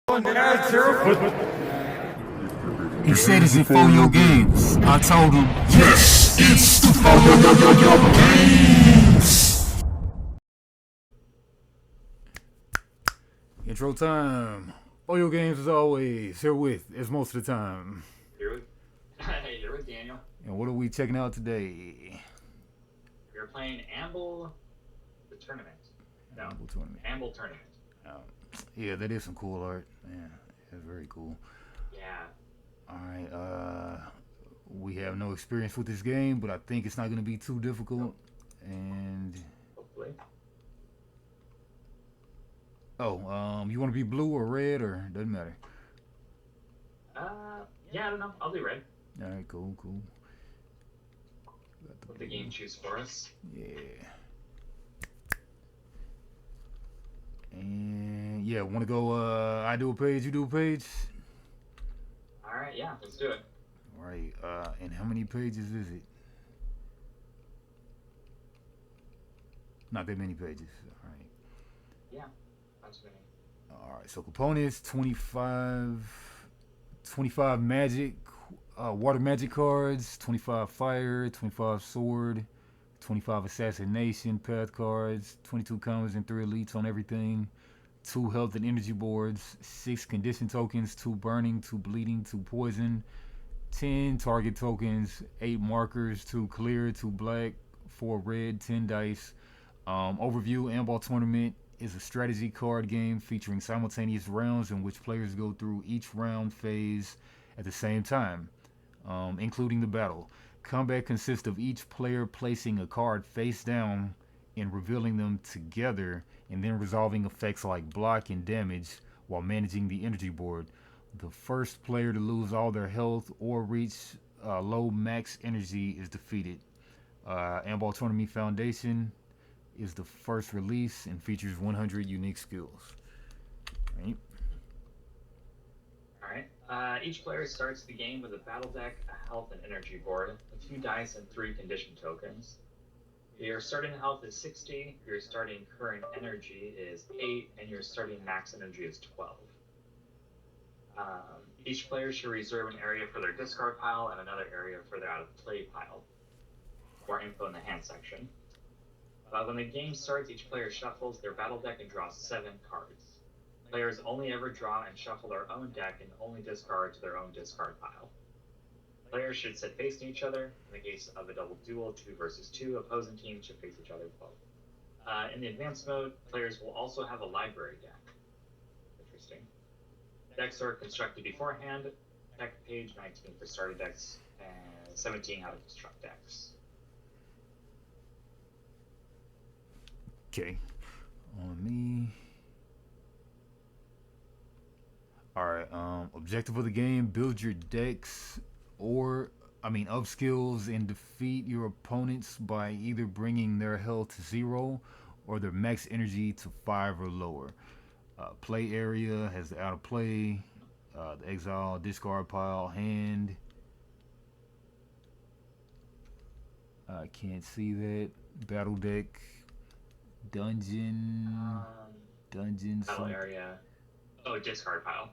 He said, "Is it for your games?" I told him, "Yes, it's the for your games." Intro time. For your games as always. Here with, as most of the time. You're with Daniel. And what are we checking out today? We're playing Ambal, the tournament. No, Ambal tournament. Ambal tournament. Yeah, that is some cool art. Yeah, that's very cool. Yeah. Alright, we have no experience with this game, but I think it's not going to be too difficult. And Hopefully. You want to be blue or red, or doesn't matter? Yeah, I don't know. I'll do red. Alright, cool. Let the game choose for us. Yeah. And yeah, want to go? I do a page, you do a page. All right, yeah, let's do it. All right. And how many pages is it? Not that many pages. All right. Yeah, not too many. All right. So components: 25 magic, water magic cards, 25 fire, 25 sword, 25 assassination path cards, 22 commons and 3 elites on everything, 2 health and energy boards, 6 condition tokens, 2 burning, 2 bleeding, 2 poison, 10 target tokens, 8 markers, 2 clear, 2 black, 4 red, 10 dice. Overview: Ambal Tournament is a strategy card game featuring simultaneous rounds in which players go through each round phase at the same time, including the battle. Combat consists of each player placing a card face down and revealing them together, and then resolving effects like block and damage while managing the energy board. The first player to lose all their health or reach low max energy is defeated. Ambal Tournament Foundation is the first release and features 100 unique skills. Right. Alright. Each player starts the game with a battle deck, a health and energy board, a few dice, and 3 condition tokens. Your starting health is 60, your starting current energy is 8, and your starting max energy is 12. Each player should reserve an area for their discard pile and another area for their out of play pile. More info in the hand section. When the game starts, each player shuffles their battle deck and draws 7 cards. Players only ever draw and shuffle their own deck and only discard to their own discard pile. Players should sit facing each other. In the case of a double duel, 2 versus 2, opposing teams should face each other both. In the advanced mode, players will also have a library deck. Interesting. Decks are constructed beforehand. Deck page 19 for starter decks, and 17 how to construct decks. Okay. On me. Alright, objective of the game: build your decks of skills and defeat your opponents by either bringing their health to 0 or their max energy to 5 or lower. Play area has the out of play, the exile, discard pile, hand. I can't see that. Battle deck, dungeon, Battle area. Oh, discard pile.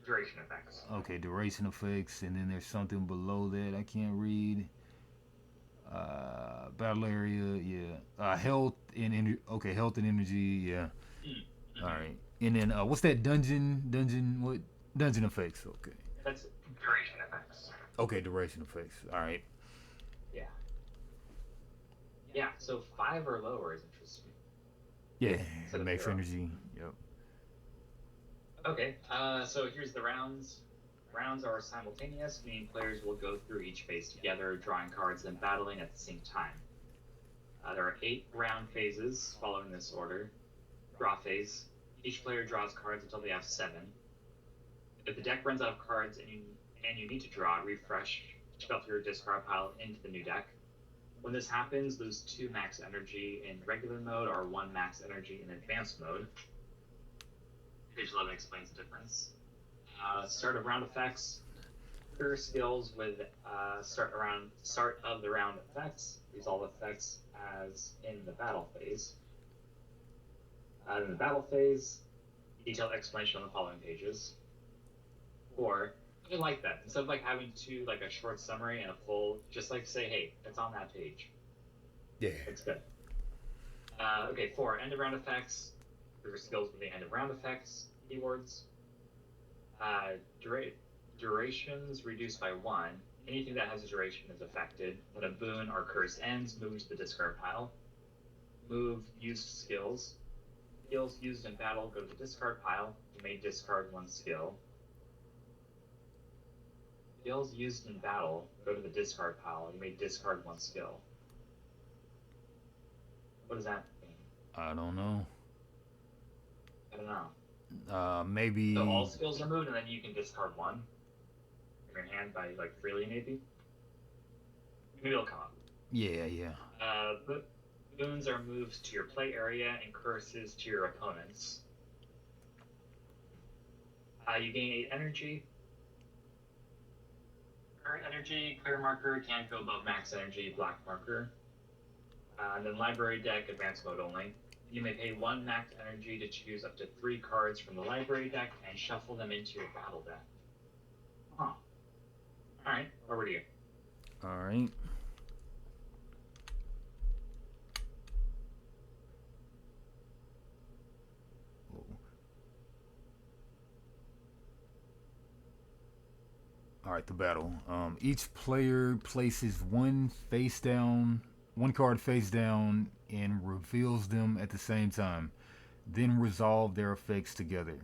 Duration effects. Okay, duration effects, and then there's something below that I can't read. Battle area, yeah. Health and energy, yeah. Mm-hmm. All right, and then what's that dungeon effects? Okay. That's duration effects. Okay, duration effects. All right. Yeah. Yeah. So 5 or lower is interesting. Yeah, max energy. Yep. Okay, so here's the rounds. Rounds are simultaneous, meaning players will go through each phase together, drawing cards and battling at the same time. There are 8 round phases following this order. Draw phase. Each player draws cards until they have 7. If the deck runs out of cards and you need to draw, refresh, shuffle your discard pile into the new deck. When this happens, lose 2 max energy in regular mode or 1 max energy in advanced mode. Page 11 explains the difference. Start of round effects. Clear skills with start of the round effects. Resolve effects as in the battle phase. In the battle phase, detailed explanation on the following pages. Or I like that. Instead of like having two like a short summary and a full, just like say, hey, it's on that page. Yeah. It's good. Okay, 4. End of round effects. Trigger skills with the end of round effects keywords. Uh, dura- Durations reduced by 1. Anything that has a duration is affected. When a boon or curse ends, move to the discard pile. Move used skills. Skills used in battle go to the discard pile. You may discard one skill. Skills used in battle go to the discard pile. You may discard one skill. What does that mean? I don't know. I don't know. So all Maybe. skills are moved, and then you can discard one from your hand by like freely, maybe. Maybe it'll come up. Yeah, yeah. But boons are moved to your play area, and curses to your opponents. You gain 8 energy. Current energy, clear marker can't go above max energy, black marker. And then library deck, advanced mode only. You may pay 1 max energy to choose up to 3 cards from the library deck and shuffle them into your battle deck. Huh. Alright, over to you. All right. All right, the battle. Each player places one card face down, and reveals them at the same time. Then resolve their effects together.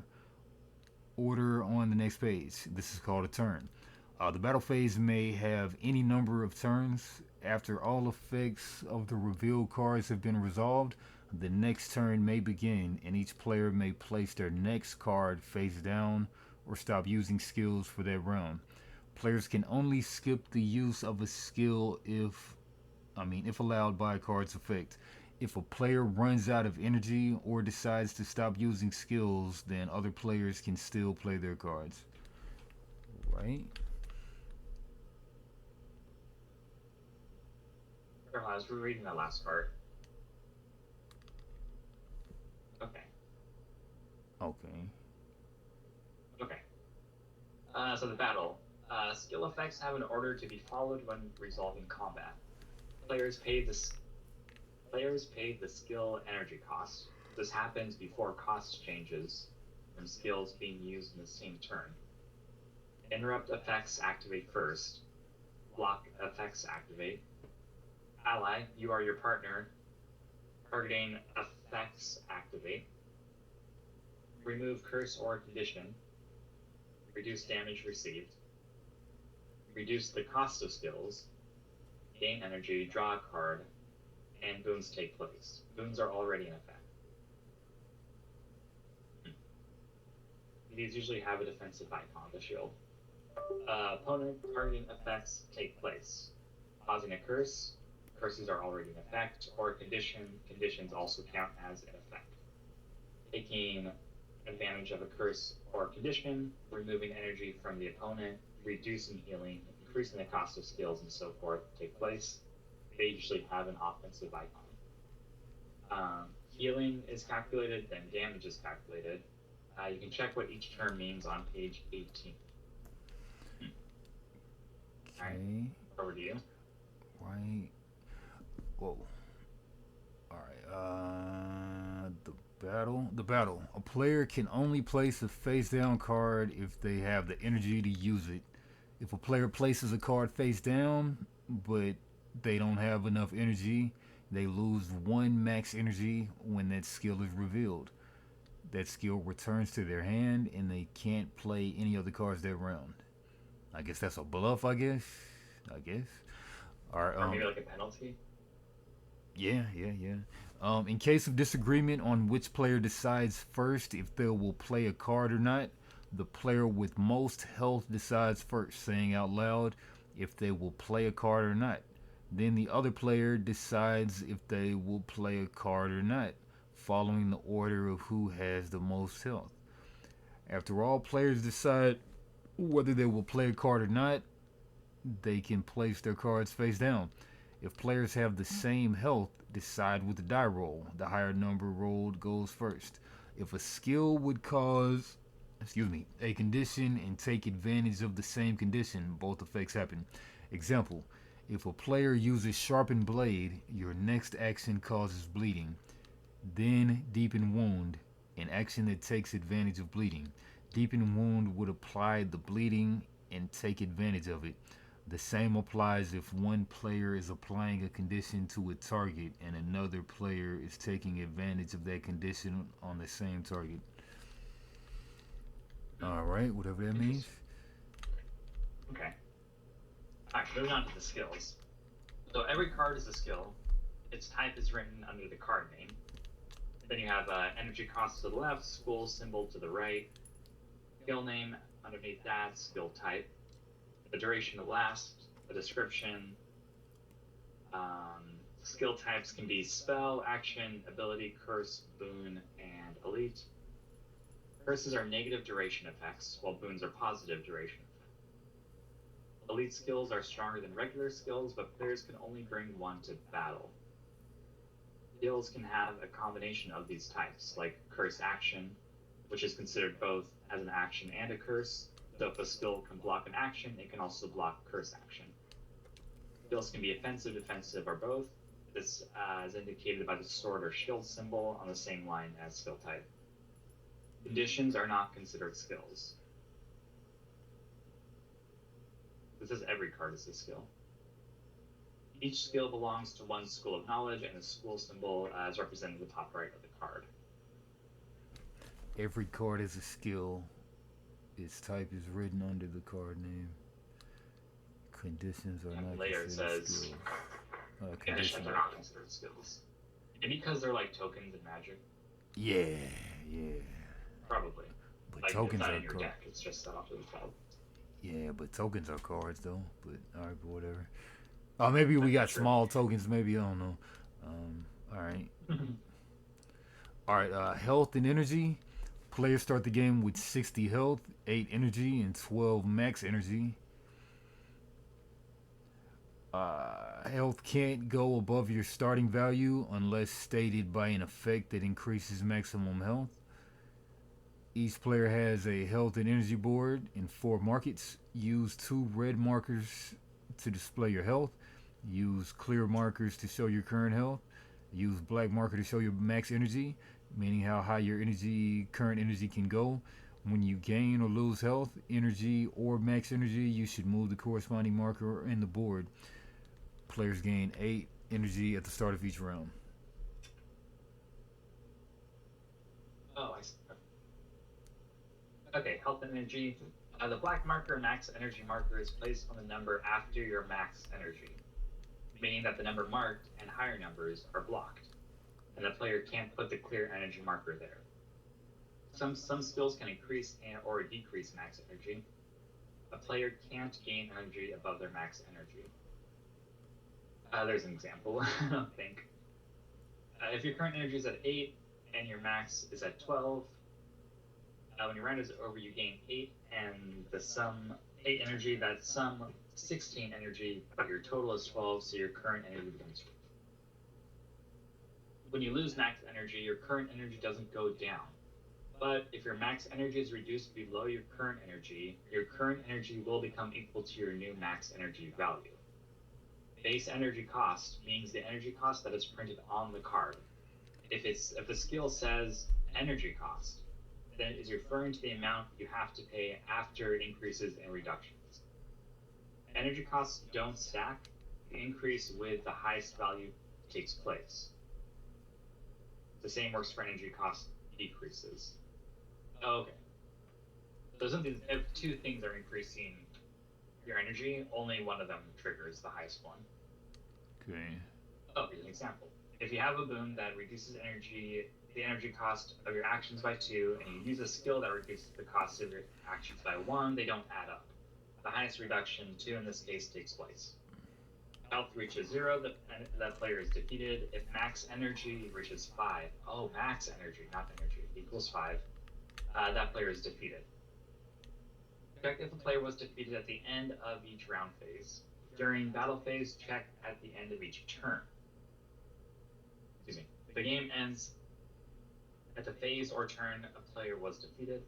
Order on the next page. This is called a turn. The battle phase may have any number of turns. After all effects of the revealed cards have been resolved, the next turn may begin, and each player may place their next card face down or stop using skills for that round. Players can only skip the use of a skill if allowed by a card's effect. If a player runs out of energy or decides to stop using skills, then other players can still play their cards. Right? I was rereading that last part. Okay. Okay. Okay. So the battle. Skill effects have an order to be followed when resolving combat. Players pay the Players pay the skill energy cost. This happens before cost changes from skills being used in the same turn. Interrupt effects activate first. Block effects activate. Ally, you are your partner. Targeting effects activate. Remove curse or condition. Reduce damage received. Reduce the cost of skills. Gain energy, draw a card, and boons take place. Boons are already in effect. These usually have a defensive icon, the shield. Opponent targeting effects take place. Causing a curse, curses are already in effect, or a condition, conditions also count as in effect. Taking advantage of a curse or condition, removing energy from the opponent, reducing healing, increasing the cost of skills, and so forth take place. They usually have an offensive icon. Healing is calculated, then damage is calculated. You can check what each term means on page 18. All right, Okay. over to you. Right. Whoa. All right. The battle. The battle. A player can only place a face down card if they have the energy to use it. If a player places a card face down, but they don't have enough energy, they lose 1 max energy when that skill is revealed. That skill returns to their hand, and they can't play any other cards that round. I guess that's a bluff. I guess. I guess. All right. Or maybe like a penalty. Yeah, yeah, yeah. In case of disagreement on which player decides first if they will play a card or not, the player with most health decides first, saying out loud if they will play a card or not. Then the other player decides if they will play a card or not, following the order of who has the most health. After all players decide whether they will play a card or not, they can place their cards face down. If players have the same health, decide with the die roll. The higher number rolled goes first. If a skill would cause, a condition and take advantage of the same condition, both effects happen. Example, if a player uses sharpened blade, your next action causes bleeding. Then deepen wound, an action that takes advantage of bleeding. Deepen wound would apply the bleeding and take advantage of it. The same applies if one player is applying a condition to a target and another player is taking advantage of that condition on the same target. All right, whatever that means. Interesting. Okay. Alright, moving on to the skills. So every card is a skill. Its type is written under the card name. Then you have energy cost to the left, school symbol to the right, skill name underneath that, skill type, the duration to last, the description. Skill types can be spell, action, ability, curse, boon, and elite. Curses are negative duration effects, while boons are positive duration effects. Elite skills are stronger than regular skills, but players can only bring one to battle. Skills can have a combination of these types, like curse action, which is considered both as an action and a curse. So if a skill can block an action, it can also block curse action. Skills can be offensive, defensive, or both. This is indicated by the sword or shield symbol on the same line as skill type. Conditions are not considered skills. This says every card is a skill. Each skill belongs to one school of knowledge, and the school symbol is represented in the top right of the card. Every card is a skill. Its type is written under the card name. Conditions are And not later it considered says skills. conditions are not considered skills. And because they're like tokens in Magic, Yeah, yeah. probably. But Like tokens it's not are in your cards. deck, it's just set off to the side. Yeah, but tokens are cards though. But alright, but whatever. Maybe we got True. small tokens. Maybe I don't know. All right. All right. Health and energy. Players start the game with 60 health, 8 energy, and 12 max energy. Health can't go above your starting value unless stated by an effect that increases maximum health. Each player has a health and energy board in 4 markets. Use 2 red markers to display your health. Use clear markers to show your current health. Use black marker to show your max energy, meaning how high your current energy can go. When you gain or lose health, energy, or max energy, you should move the corresponding marker in the board. Players gain 8 energy at the start of each round. Oh, I see. Okay, health and energy. The black marker max energy marker is placed on the number after your max energy, meaning that the number marked and higher numbers are blocked, and the player can't put the clear energy marker there. Some skills can increase and or decrease max energy. A player can't gain energy above their max energy. There's an example, I don't think. If your current energy is at 8 and your max is at 12, when your round is over, you gain 8, and the sum 8 energy, that sum 16 energy, but your total is 12, so your current energy becomes 12. When you lose max energy, your current energy doesn't go down. But if your max energy is reduced below your current energy will become equal to your new max energy value. Base energy cost means the energy cost that is printed on the card. If the skill says energy cost, then it is referring to the amount you have to pay after increases and reductions. Energy costs don't stack. The increase with the highest value takes place. The same works for energy cost decreases. Okay. So if 2 things are increasing your energy, only one of them triggers the highest one. Okay. Oh, here's an example. If you have a boon that reduces the energy cost of your actions by 2, and you use a skill that reduces the cost of your actions by 1, they don't add up. The highest reduction, 2 in this case, takes place. Health reaches 0, that player is defeated. If max energy reaches 5, max energy, not energy, equals 5, that player is defeated. Check if the player was defeated at the end of each round phase. During battle phase, check at the end of each turn. Excuse me. If the game ends at the phase or turn a player was defeated,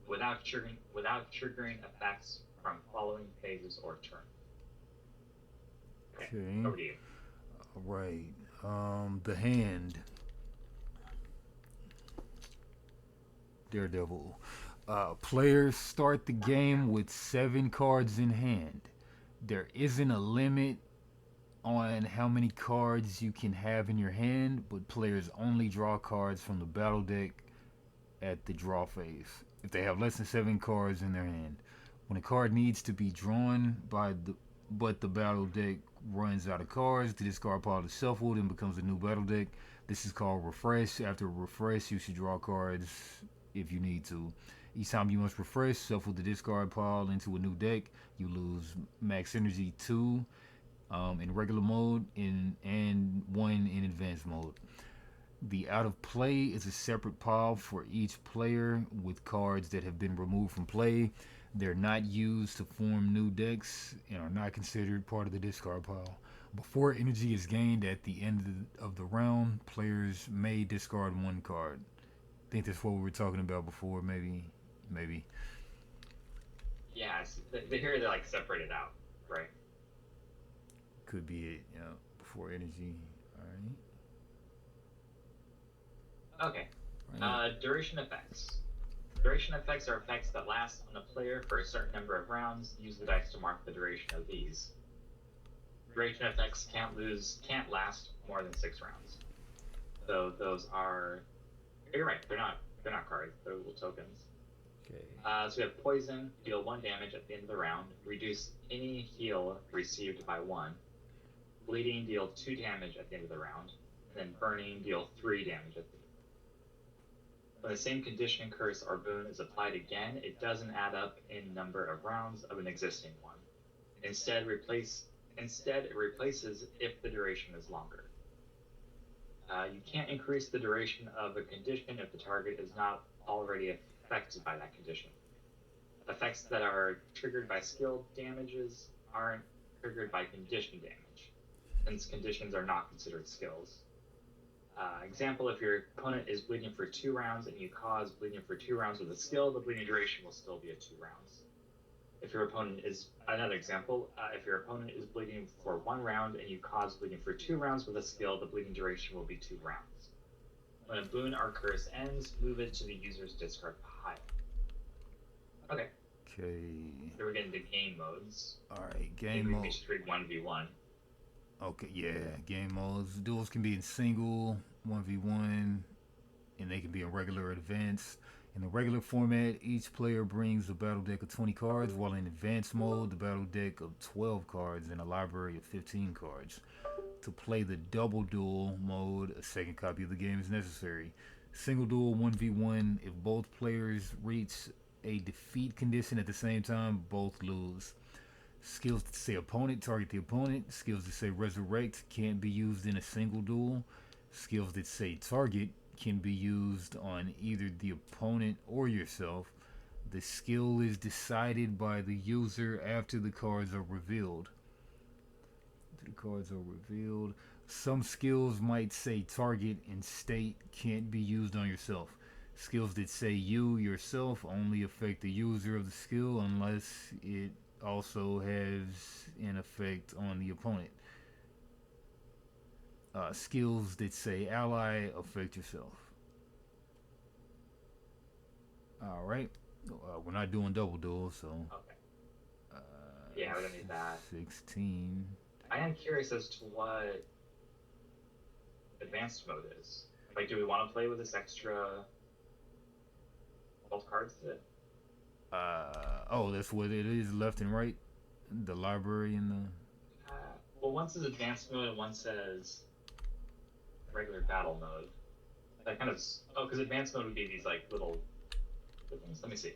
without triggering effects from following phases or turn. Okay, Okay. over to you. All right. The hand. Daredevil. Players start the game with 7 cards in hand. There isn't a limit on how many cards you can have in your hand, but players only draw cards from the battle deck at the draw phase if they have less than 7 cards in their hand. When a card needs to be drawn by the but the battle deck runs out of cards, the discard pile is shuffled and becomes a new battle deck. This is called refresh. After refresh, you should draw cards if you need to. Each time you must refresh, shuffle the discard pile into a new deck. You lose max energy 2 in regular mode and 1 in advanced mode. The out of play is a separate pile for each player with cards that have been removed from play. They're not used to form new decks and are not considered part of the discard pile. Before energy is gained at the end of the round, players may discard 1 card. I think that's what we were talking about before, maybe. Yeah, here they're like separated out, right? Could be it, before energy. Alright. Okay. Right. Duration effects. Duration effects are effects that last on a player for a certain number of rounds. Use the dice to mark the duration of these. Duration effects can't last more than 6 rounds. So those are. You're right. They're not cards. They're little tokens. Okay. So we have poison. Deal 1 damage at the end of the round. Reduce any heal received by 1. Bleeding. Deal 2 damage at the end of the round. And then burning. Deal 3 damage at the end. When the same condition, curse, or boon is applied again, it doesn't add up in number of rounds of an existing one. Instead, it replaces if the duration is longer. You can't increase the duration of a condition if the target is not already affected by that condition. Effects that are triggered by skill damages aren't triggered by condition damage, since conditions are not considered skills. Example, if your opponent is bleeding for 2 rounds and you cause bleeding for 2 rounds with a skill, the bleeding duration will still be at 2 rounds. If your opponent is, another example, if your opponent is bleeding for 1 round and you cause bleeding for 2 rounds with a skill, the bleeding duration will be 2 rounds. When a boon or curse ends, move it to the user's discard pile. Okay. Okay. So we're getting to game modes. Alright, game mode. 1v1. Okay, yeah, game modes. Duels can be in single, 1v1, and they can be in regular or advanced. In the regular format, each player brings a battle deck of 20 cards, while in advanced mode, the battle deck of 12 cards and a library of 15 cards. To play the double duel mode, a second copy of the game is necessary. Single duel 1v1, if both players reach a defeat condition at the same time, both lose. Skills that say opponent target the opponent. Skills that say resurrect can't be used in a single duel. Skills that say target can be used on either the opponent or yourself. The skill is decided by the user after the cards are revealed. Some skills might say target and state can't be used on yourself. Skills that say you yourself only affect the user of the skill unless it also has an effect on the opponent. Skills that say ally affect yourself. Alright. We're not doing double duels, so. Okay. Yeah, we don't need that. 16. I am curious as to what advanced mode is. Like, do we want to play with this extra 12 cards? That's what it is, left and right. The library and the. Well, one says advanced mode and one says regular battle mode. That kind of because advanced mode would be these like little things. Let me see.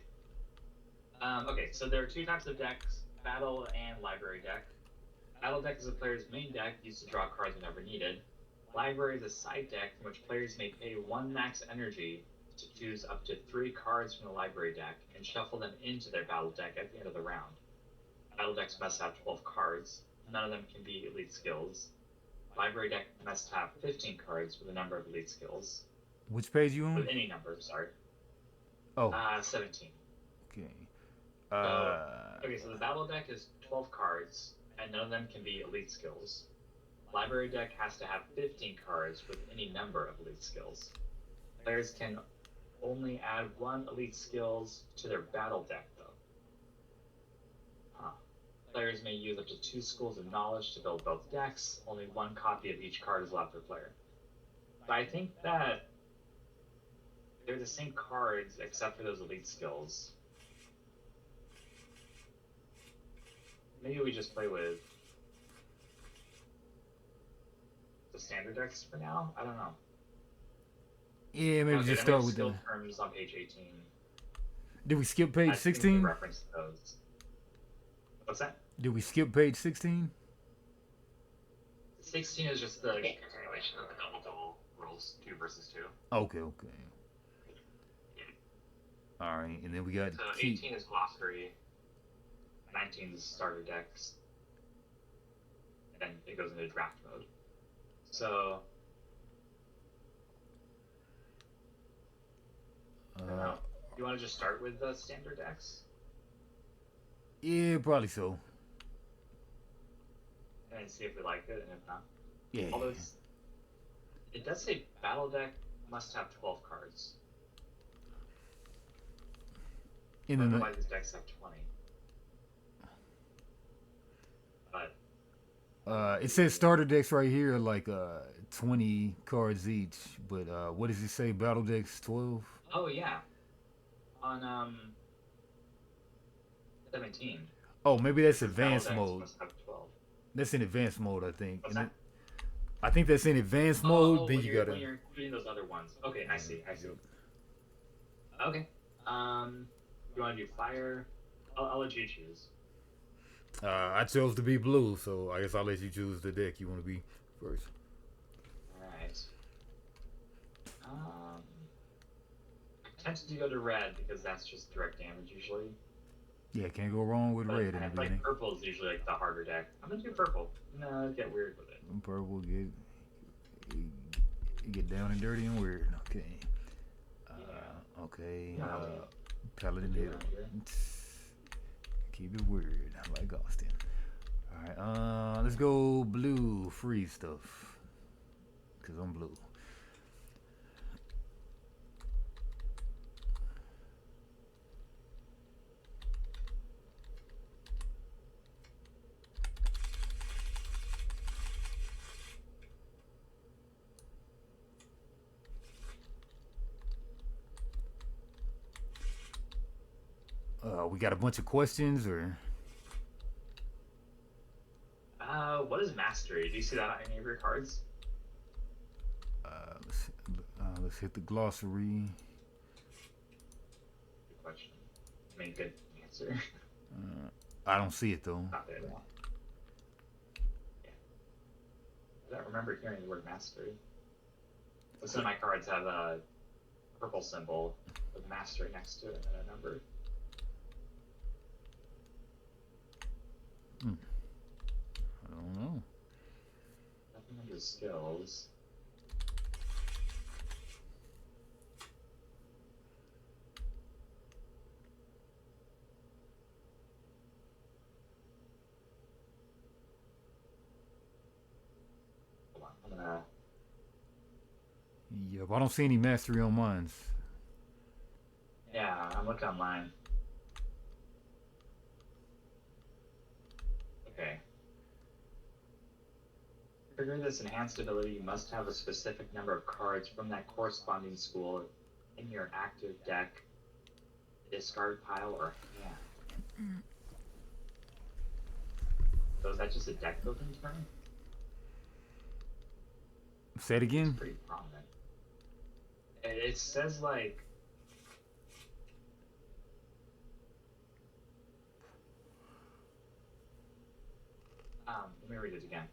Okay, so there are 2 types of decks: battle and library deck. Battle deck is a player's main deck used to draw cards whenever needed. Library is a side deck in which players may pay 1 max energy to choose up to 3 cards from the library deck and shuffle them into their battle deck at the end of the round. Battle decks must have 12 cards. None of them can be elite skills. Library deck must have 15 cards with a number of elite skills. Which page you With on? any number, sorry. Oh, 17. okay. So, Uh, okay, so the battle deck is 12 cards, and none of them can be elite skills. Library deck has to have 15 cards with any number of elite skills. Players can only add one elite skills to their battle deck, though. Huh. Players may use up to 2 schools of knowledge to build both decks. Only one copy of each card is allowed per player. But I think that they're the same cards except for those elite skills. Maybe we just play with the standard decks for now? I don't know. yeah, maybe Okay, just then we start have with skill the. terms on page 18. Did we skip I page think we 16? reference those. What's that? Did we skip page 16? 16 is just the continuation of the double duel rules, 2 versus 2. Okay, okay. All right, and then we got So key. 18 is glossary, 19 is starter decks, and then it goes into draft mode. So, I don't know. You want to just start with the standard decks? Yeah, probably so. And see if we like it, and if not. Yeah. Although it does say battle deck must have 12 cards. I And don't know then why these decks have 20. But it says starter decks right here are like 20 cards each, but what does it say? Battle decks 12. oh yeah, on 17. Oh, maybe that's Says battle advanced decks mode. must have 12. That's in advanced mode, I think. What's And that? I think that's in advanced mode. Then when you you're, gotta. when you're including those other ones. Okay, I see. Okay. You want to do fire? I'll let you choose. I chose to be blue, so I guess I'll let you choose the deck you want to be first. All right. I tend to go to red because that's just direct damage usually. Yeah, can't go wrong with But red in I the feel beginning. like purple is usually like the harder deck. I'm gonna do purple. No, get weird with it. Purple get down and dirty and weird. Okay. Yeah. Okay. Yeah. Paladin Do Hill. around here. Keep it weird. I like Austin. Alright, let's go blue free stuff. Cause I'm blue. We got a bunch of questions or What is mastery? Do you see that on any of your cards? let's hit the glossary. Good question. I mean, good answer. I don't see it though. Not there at all. Yeah. I don't remember hearing the word mastery. Some of my cards have a purple symbol with mastery next to it and then a number. I don't know. Nothing under skills. Hold on, I'm gonna. Yep, I don't see any mastery on mine. Yeah, I'm looking online. Okay. To trigger this enhanced ability, you must have a specific number of cards from that corresponding school in your active deck, discard pile, or hand. So is that just a deck building term? Say it again. It's pretty prominent. It says like let me read it again.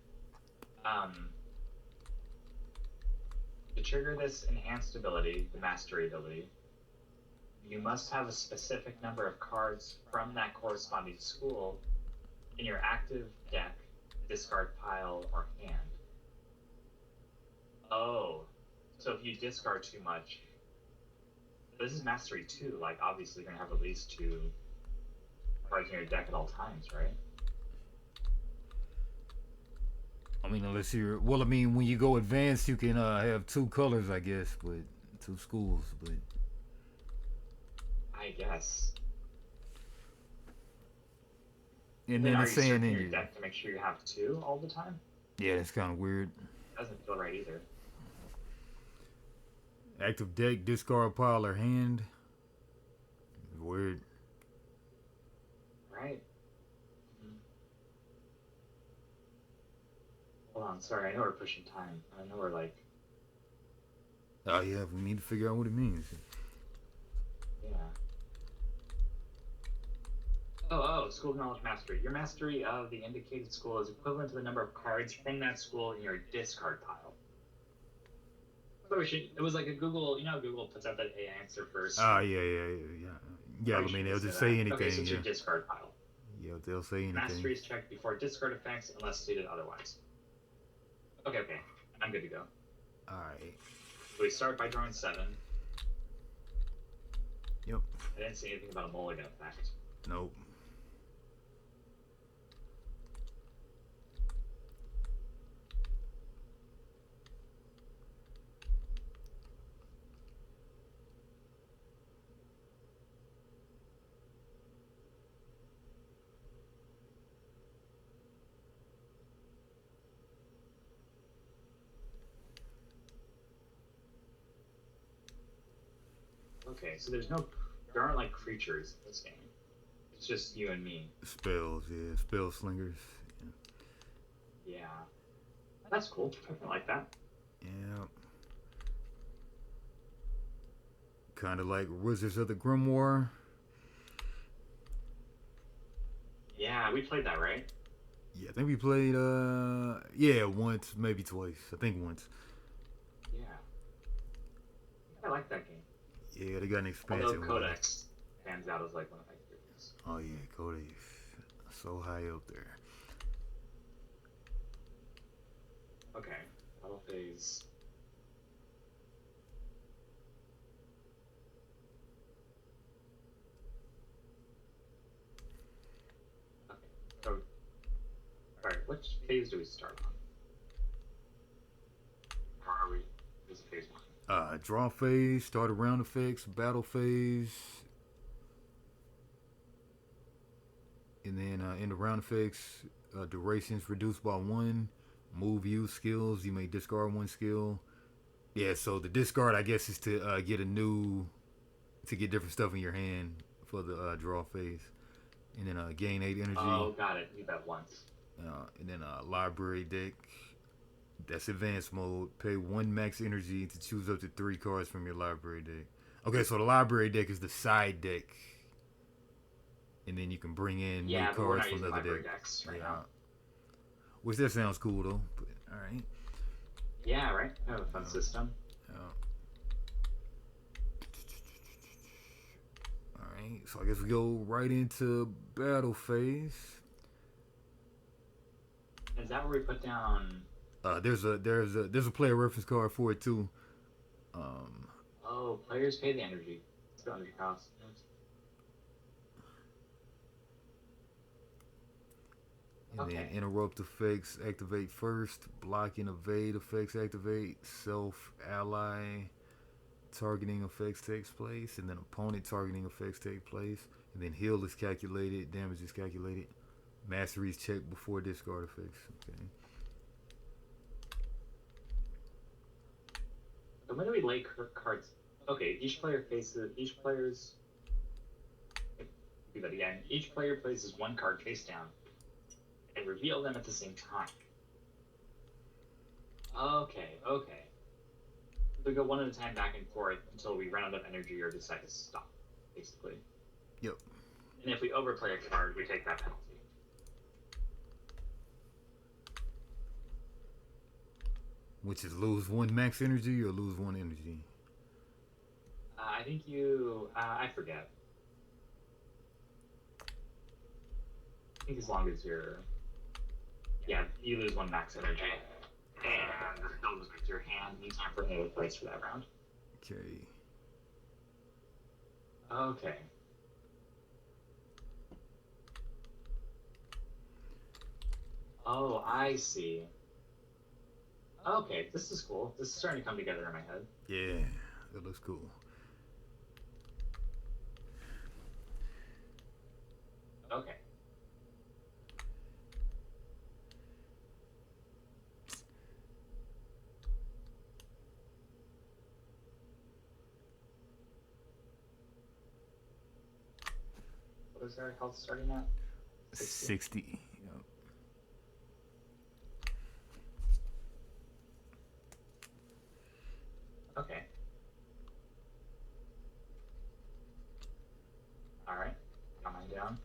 To trigger this enhanced ability, the mastery ability, you must have a specific number of cards from that corresponding school In your active deck, discard pile or hand. Oh, so if you discard too much, this is mastery too. Like obviously, you're gonna have at least two cards in your deck at all times, right? I mean, unless you're well, I mean, when you go advanced, you can have two colors, I guess, but two schools. But I guess. and Then then are it's you saying searching in your you, deck to make sure you have two all the time? yeah, that's kind of weird. Doesn't feel right either. Active deck, discard pile or hand. Weird. Right? Mhm. Hold on, sorry, I know we're pushing time. I know we're like, Oh yeah, we need to figure out what it means. yeah. School of Knowledge Mastery. Your mastery of the indicated school is equivalent to the number of cards from that school in your discard pile. So it was like a Google, you know, Google puts out that A answer first. Oh yeah. Yeah, I Probably mean, should they'll just say just say that. Okay, so anything. it's Yeah, your discard pile. yeah, they'll say anything. Mastery is checked before discard effects unless stated otherwise. Okay. I'm good to go. All right. So we start by drawing 7. Yep. I didn't see anything about a mulligan effect. Nope. Okay, so there aren't like creatures in this game. It's just you and me. Spells, yeah, spell slingers. Yeah. That's cool. I like that. Yeah. Kind of like Wizards of the Grimoire. Yeah, we played that, right? Yeah, I think we played. Yeah, once, maybe twice. I think once. Yeah. I like that game. Yeah, they got an Although expansion. Codex stands out as like one of my favorites. Oh yeah, Codex, so high up there. Okay. Battle phase. Okay. So, alright, which phase do we start on? Or are we? This is phase 1. Draw phase, start around effects, battle phase, and then in the round effects, durations reduced by 1. Move use skills, you may discard 1 skill. Yeah, so the discard, I guess, is to get to get different stuff in your hand for the draw phase. And then gain 8 energy. Oh, got it. Do that once. And then library deck. That's advanced mode. Pay 1 max energy to choose up to 3 cards from your library deck. Okay, so the library deck is the side deck. And then you can bring in new but we're cards not from using the other library deck. decks right now. Which that sounds cool though. But alright. Yeah, right? I have a fun system. Alright, so I guess we go right into battle phase. Is that where we put down? There's a player reference card for it too. Oh, players pay the energy. It's the energy cost. And then interrupt effects activate first. Block and evade effects activate. Self ally targeting effects takes place. And then opponent targeting effects take place. And then heal is calculated. Damage is calculated. Mastery is checked before discard effects. Okay. So when do we lay cards? Okay, each player's. Do that again. Each player places 1 card face down and reveal them at the same time. Okay. We go one at a time back and forth until we run out of energy or decide to stop, basically. Yep. And if we overplay a card, we take that penalty. Which is lose 1 max energy or lose 1 energy? I think you. I forget. think as long as you're, yeah, you lose one max energy, and it goes back to your hand in time for another place for that round. Okay. Okay. Oh, I see. Okay, this is cool. This is starting to come together in my head. Yeah, that looks cool. Okay. What is our health starting at? 60. 60. Yep. Okay. All right. Got mine down.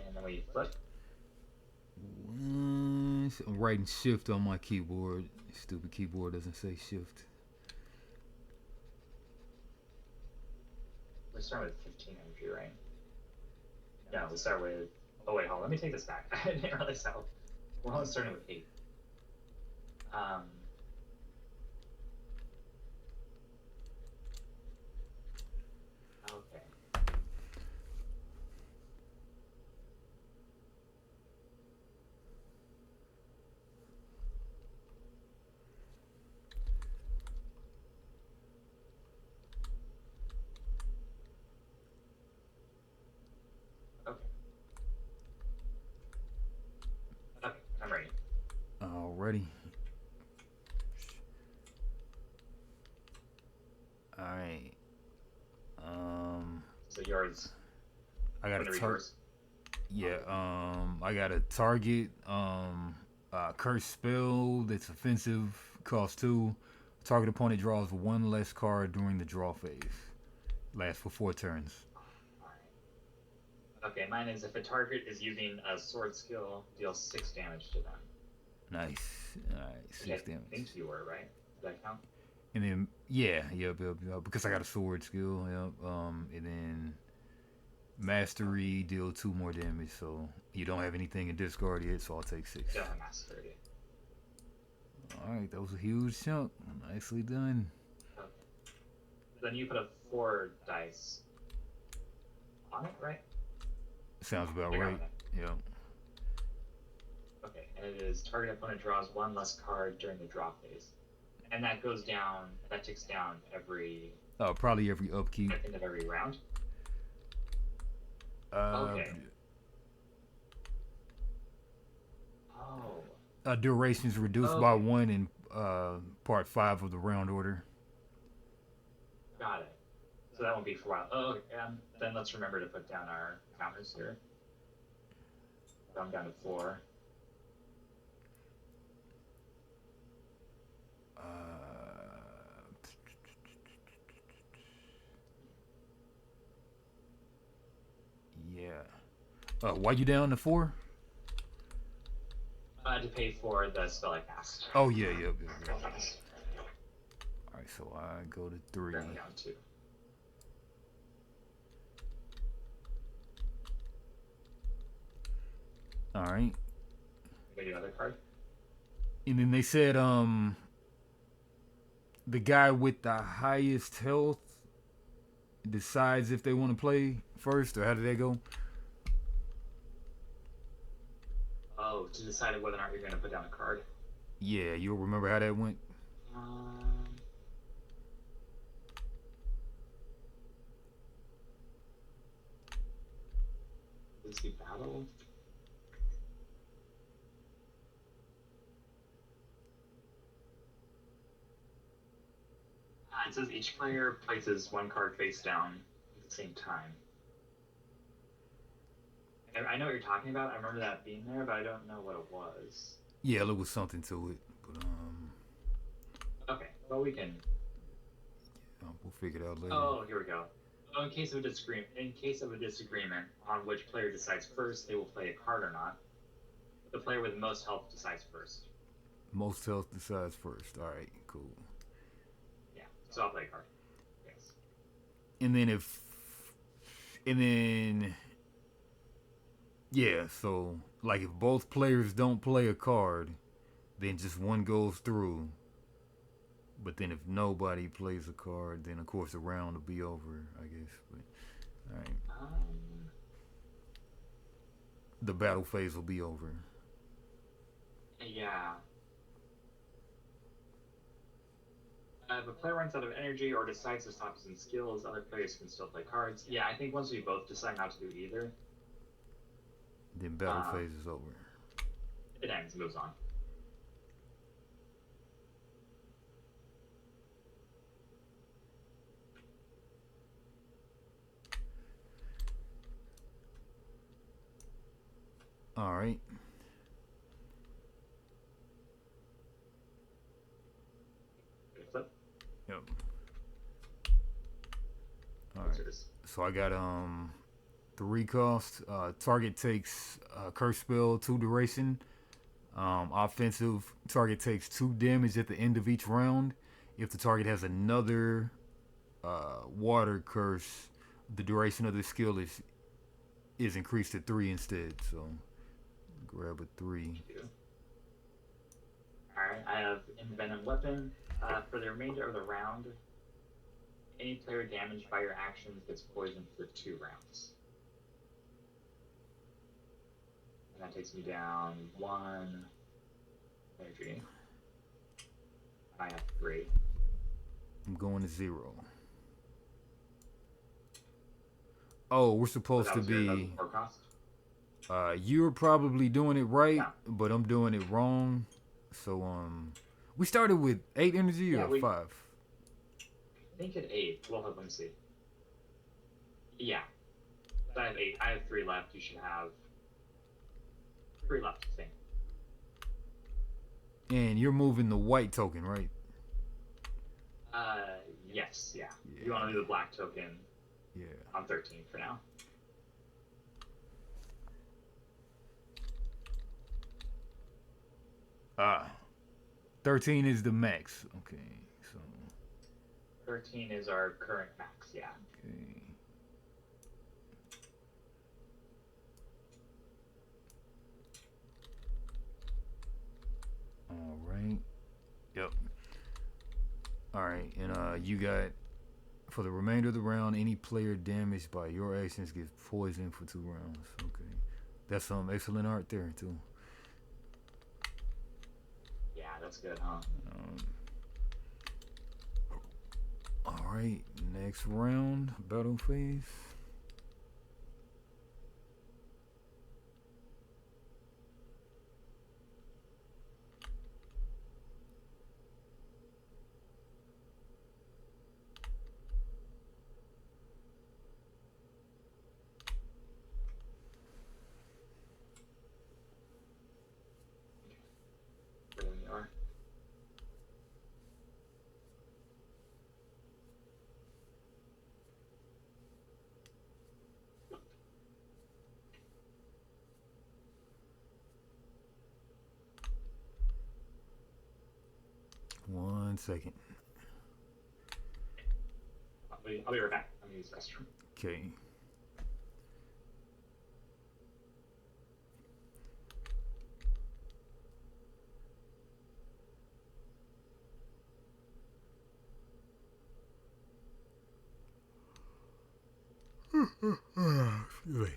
And then we flip. I'm writing shift on my keyboard. Stupid keyboard doesn't say shift. We start with 15 energy, right? No, we start with. Oh wait, hold on. Let me take this back. I didn't realize how. We're only starting with 8. Um. Okay. Okay. Okay. I'm ready. Alrighty. Alright. So yours. I got Want a to read target. yours? Yeah, I got a target, curse spell that's offensive, cost 2. Target opponent draws 1 less card during the draw phase. Lasts for 4 turns. All right. Okay, mine is if a target is using a sword skill, deal 6 damage to them. Nice. Alright, Which I 6 damage. think you were, right? Does that count? And then, yeah, yep, because I got a sword skill, yep. And then mastery, deal 2 more damage, so you don't have anything in discard yet, so I'll take 6. Don't have mastery. Alright, that was a huge chunk. Nicely done. Okay. Then you put a 4 dice on it, right? Sounds about I got right. it. Yep. Okay, and it is target opponent draws 1 less card during the draw phase. And that goes down, that ticks down every, Probably every upkeep. at the end of every round. Uh, Okay. Oh, Duration's reduced by okay. 1 in part 5 of the round order. Got it. So that won't be for a while. Oh, okay. Then let's remember to put down our counters here. So I'm down to 4. Uh, yeah. Why you down to 4? I had to pay for the spell I cast. Oh yeah, yep. All right, so I go to 3. Currently down 2. All right, Maybe another card. and then they said the guy with the highest health decides if they want to play first, or how did that go? Oh, to decide whether or not you're going to put down a card. Yeah, you'll remember how that went. Um, let's see, battle. It says each player places 1 card face down at the same time. I know what you're talking about. I remember that being there, but I don't know what it was. Yeah, there was something to it, but Okay, well we can. we'll figure it out later. Oh, here we go. Oh, in case of a disagreement on which player decides first, they will play a card or not. The player with the most health decides first. Most health decides first. All right, cool. Yeah, so I'll play a card. Yes. And then Yeah, so like if both players don't play a card, then just one goes through. But then if nobody plays a card, then of course the round will be over, I guess. But all right, Um, the battle phase will be over. yeah. If a player runs out of energy or decides to stop using skills, other players can still play cards. Yeah, I think once we both decide not to do either, Then battle um, phase is over. it ends, moves on. All right. Flip. Yep. All right. Answers. So I got 3 cost. Target takes curse spell 2 duration. Offensive target takes 2 damage at the end of each round. If the target has another water curse, the duration of the skill is increased to 3 instead. So grab a 3. Alright, I have Envenom Weapon. For the remainder of the round, any player damaged by your actions gets poisoned for 2 rounds. And that takes me down 1 energy. I have 3. I'm going to 0. Oh, we're supposed to That was be. 4 cost? You're probably doing it right, Yeah. but I'm doing it wrong. So we started with 8 energy Yeah, or 5. I think at 8. Well, let me see. Yeah. So I have 8. I have 3 left. You should have 3 left, I think. And you're moving the white token, right? Yes, yeah. Yeah. You want to do the black token Yeah. on 13 for now. Ah, 13 is the max. Okay, so 13 is our current max, yeah. okay. All right. Yep. All right, and you got for the remainder of the round, any player damaged by your actions gets poisoned for 2 rounds. Okay, that's some excellent art there too. Yeah, that's good, huh? Um, all right, next round, battle phase. There we are. One second. I'll be right back. I'm going to use the restroom. Okay. Excuse me.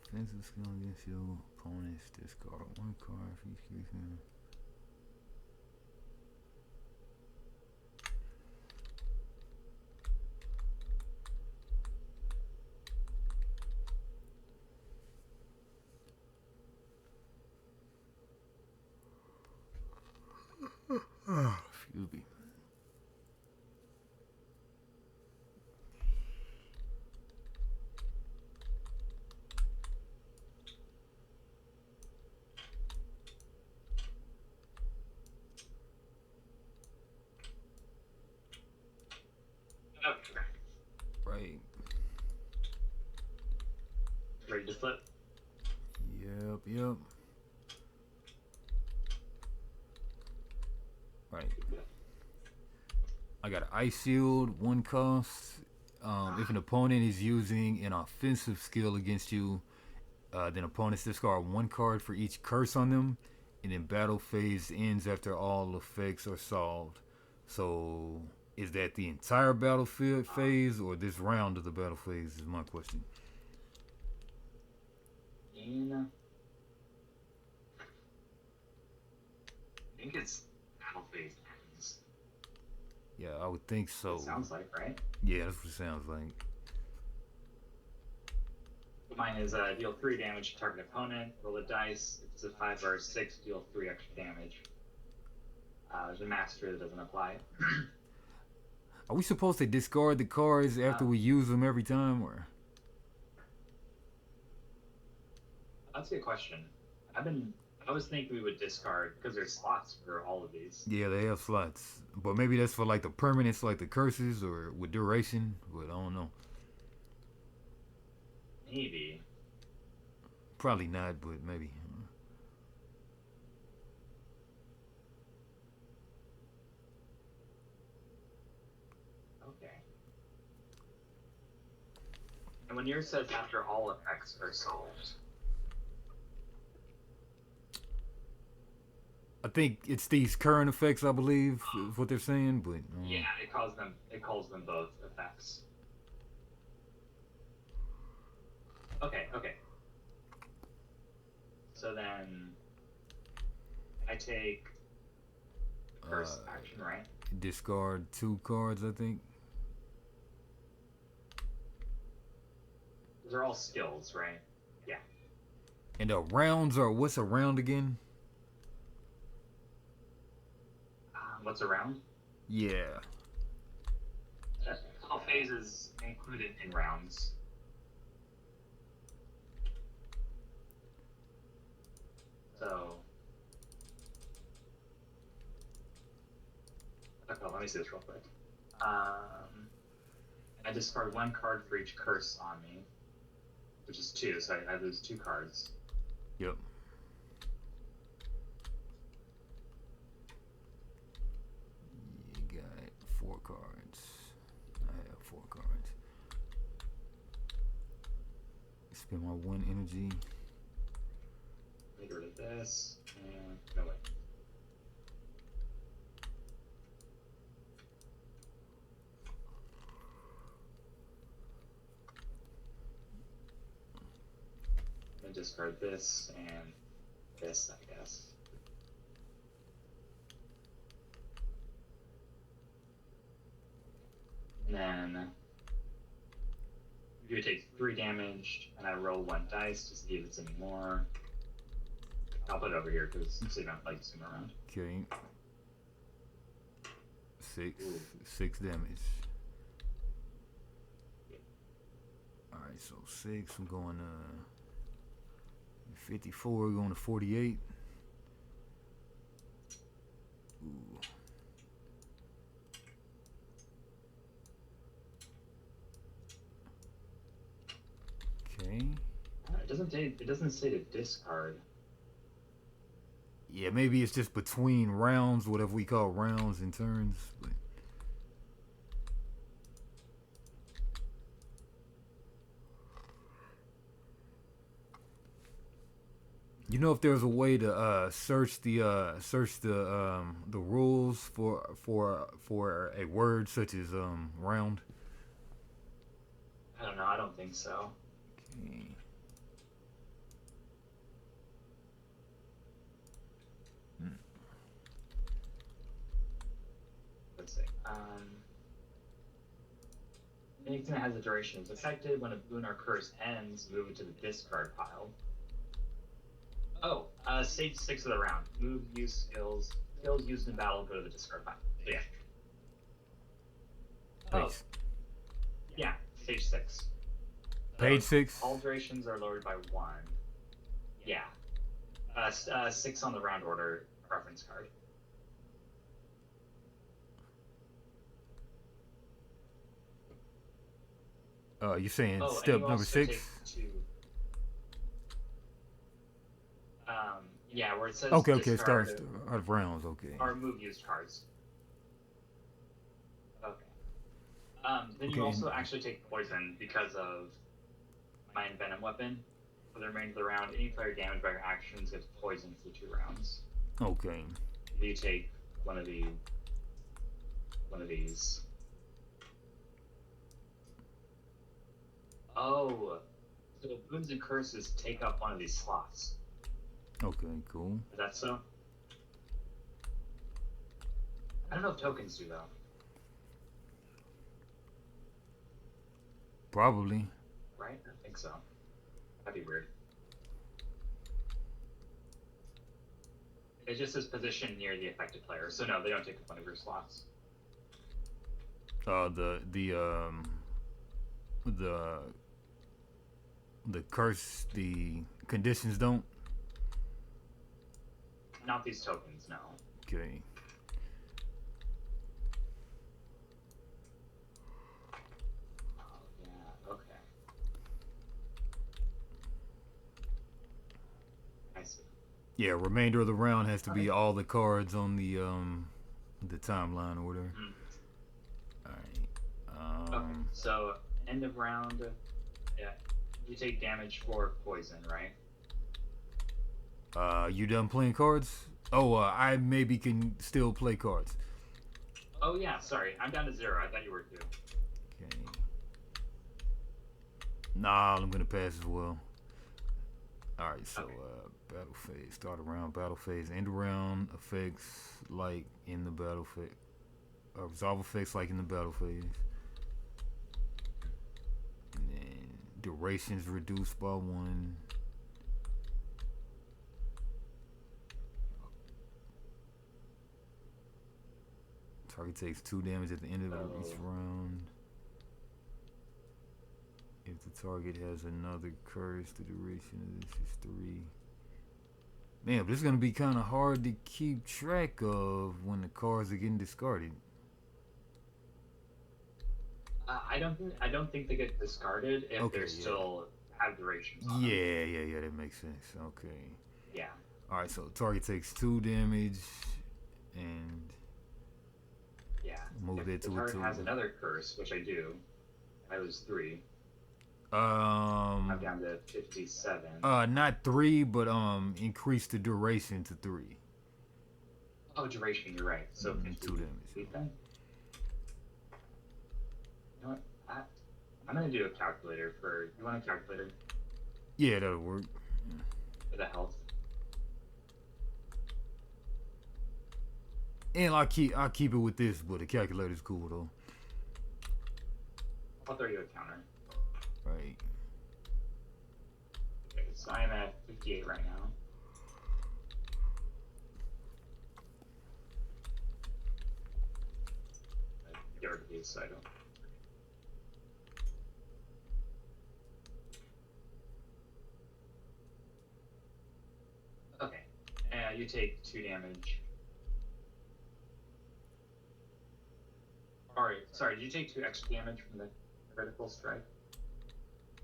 Offensive skill against your opponents. Discard 1 card for each creature. ready to flip? Yep, yep. Right. I got an ice shield, one cost. If an opponent is using an offensive skill against you, then opponents discard one card for each curse on them, and then battle phase ends after all effects are solved. So, is that the entire battlefield phase, or this round of the battle phase? Is my question. In, I think it's battle phase ends. Yeah, I would think so. It sounds like, right? Yeah, that's what it sounds like. Mine is deal 3 damage to target opponent. Roll a dice. If it's a 5 or a 6, deal 3 extra damage. There's a master that doesn't apply. Are we supposed to discard the cards after we use them every time, or? That's a good question. I was thinking we would discard because there's slots for all of these. Yeah, they have slots, but maybe that's for like the permanents, like the curses, or with duration. But I don't know. Maybe. Probably not, but maybe. Okay. And when yours says after all effects are solved. I think it's these current effects, I believe, is what they're saying. But yeah, it calls them both effects. Okay. So then I take first action, right? Discard 2 cards, I think. Those are all skills, right? Yeah. And the rounds are, what's a round again? What's around? Yeah. All phases included in rounds. So, okay, let me see this real quick. I discard 1 card for each curse on me, which is 2, so I lose 2 cards. Yep. You got 4 cards. I have 4 cards. Spend my 1 energy. Get rid of this, and no way. I discard this and this, I guess. And then you take 3 damage, and I roll 1 dice to see if it's any more. I'll put it over here because so you don't like zoom around. Okay. 6. Ooh. 6 damage. Alright, so 6. I'm going 54, going to 48. Ooh. Okay. It doesn't say to discard. Yeah, maybe it's just between rounds, whatever we call rounds and turns. But you know, if there's a way to search the rules for a word such as round. I don't know. I don't think so. Okay. Let's see. Anything that has a duration is affected. When a boon or curse ends, move it to the discard pile. Oh, stage 6 of the round. Move, use skills. Skills used in battle go to the discard pile. So yeah. Oh. Yeah, stage 6. Page 6. All durations are lowered by 1. Yeah. 6 on the round order reference card. You're saying step number 6? Yeah, where it says Okay, okay, it starts discard out of rounds. Okay, or move used cards. Okay. Then you okay, and also actually take poison because of my Venom weapon. For the remainder of the round, any player damaged by your actions gets poisoned for 2 rounds. okay, You take one of the one of these. Oh, so boons and curses take up one of these slots. okay, cool. Is that so? I don't know if tokens do though. Probably. Right? I think so. That'd be weird. It just says position near the affected player, so no, they don't take up one of your slots. The the the curse, the conditions don't. Not these tokens, no. Okay. Oh yeah, okay. I see. Yeah, remainder of the round has to be Alright. all the cards on the timeline or whatever. Mm. All right. Okay. So end of round, yeah. You take damage for poison, right? You done playing cards? Oh, I maybe can still play cards. Oh yeah, sorry. I'm down to 0. I thought you were too. Okay. Nah, I'm gonna pass as well. All right. So Okay. battle phase. Start around battle phase. End around effects like in the battle phase. Resolve effects like in the battle phase. And then durations reduced by 1. Target takes 2 damage at the end of each So round. If the target has another curse, the duration of this is 3. Man, but this is gonna be kind of hard to keep track of when the cards are getting discarded. I don't think they get discarded if they're Okay, yeah. still have durations on them. Yeah, that makes sense. Okay. Yeah. Alright, so target takes 2 damage and Yeah. move If that the to a target 2. has another curse, which I do, I lose 3. I'm Um, down to 57. not 3, but increase the duration to 3. Oh, duration, you're right. So 2 damage. 58 then? You know what? I'm going to do a calculator for. You want a calculator Yeah, that'll work. for the health? And I'll keep it with this, but the calculator's cool though. I'll throw you a counter. Right. Okay, so I'm at 58 right now. Get rid of these so I don't. Okay. You take 2 damage. Alright, sorry, did you take 2 extra damage from the critical strike?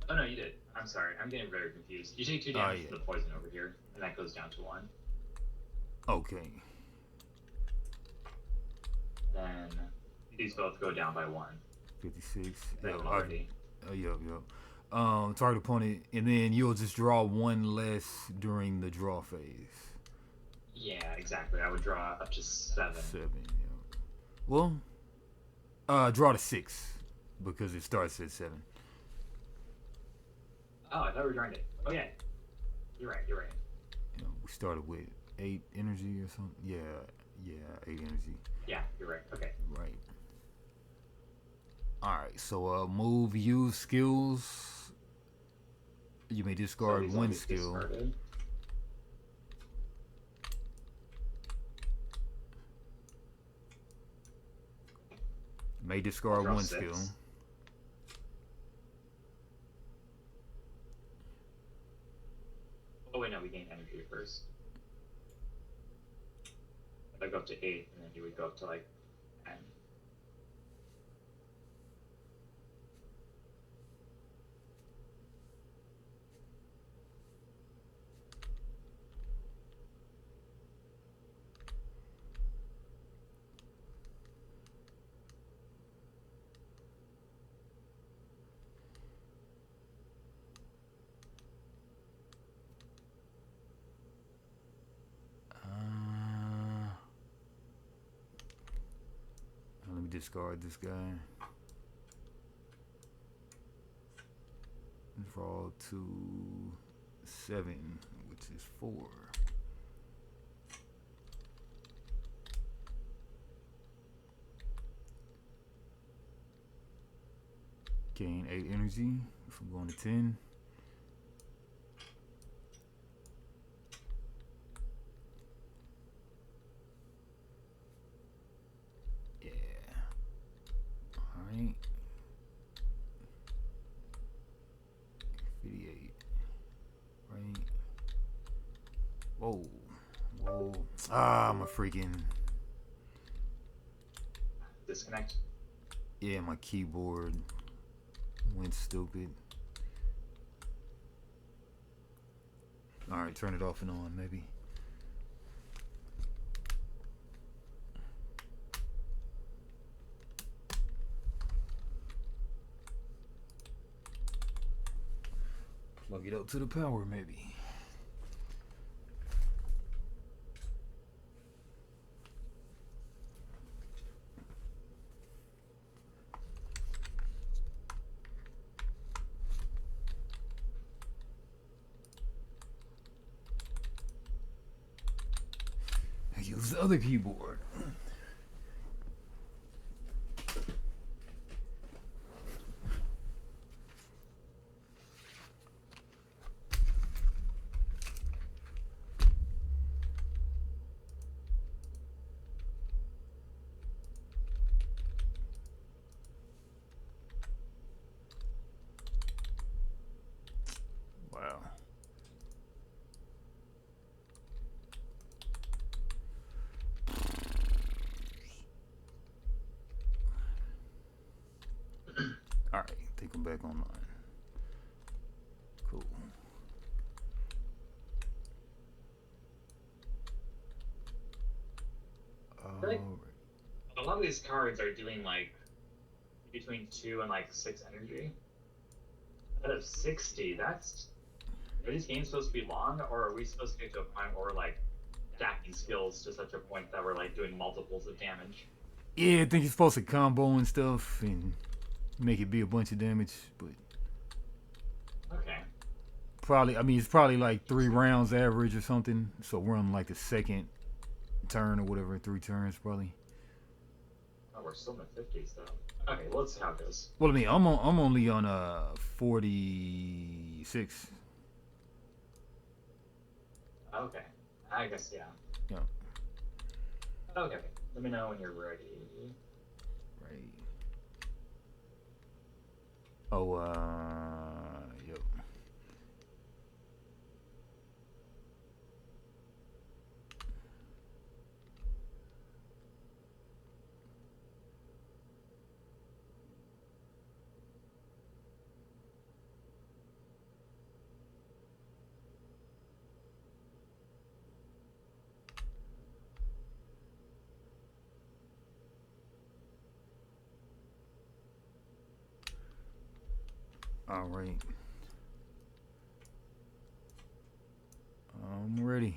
Oh no, you did. I'm sorry, I'm getting very confused. You take 2 damage Yeah. from the poison over here, and that goes down to 1. Okay. Then these both go down by 1. 56. That one already. Yep. Target opponent, and then you'll just draw 1 less during the draw phase. Yeah, exactly. I would draw up to 7. 7. Yeah. Well, draw to 6 because it starts at 7. Oh, I thought we were drawing it. Oh yeah, you're right. You know, we started with 8 energy or something. Yeah, 8 energy. Yeah, you're right. Okay. Right. All right. So move, use skills. You may So discard these all 1 get skill. discarded. May I'll discard draw 1 6. skill. Oh wait, no, we gain energy first. If I go up to 8, and then you would go up to like 10. discard this guy. Draw to 7, which is 4. Gain 8 energy if I'm going to 10. Yeah. Alright. 58. Right. Whoa. Whoa. Ah, I'm a freaking. Disconnect. Yeah, my keyboard went stupid. Alright, turn it off and on, maybe. Plug it up to the power, maybe. I use the other keyboard. Wow. Alright, I think I'm back online. Cool. Like, Alright. a lot of these cards are doing like between 2 and like 6 energy. Out of 60, that's. Are these games supposed to be long, or are we supposed to get to a point where we're like stacking skills to such a point that we're like doing multiples of damage? Yeah, I think you're supposed to combo and stuff and make it be a bunch of damage, but Okay. probably, I mean, it's probably like 3 rounds average or something. So we're on like the second turn or whatever, 3 turns probably. Oh, we're still in the 50s though. Okay, well, let's see how it goes. Well, I mean, I'm only on 46. Okay. I guess, yeah. Yeah. Okay. Let me know when you're ready. Right. Oh, yep. All right. I'm ready.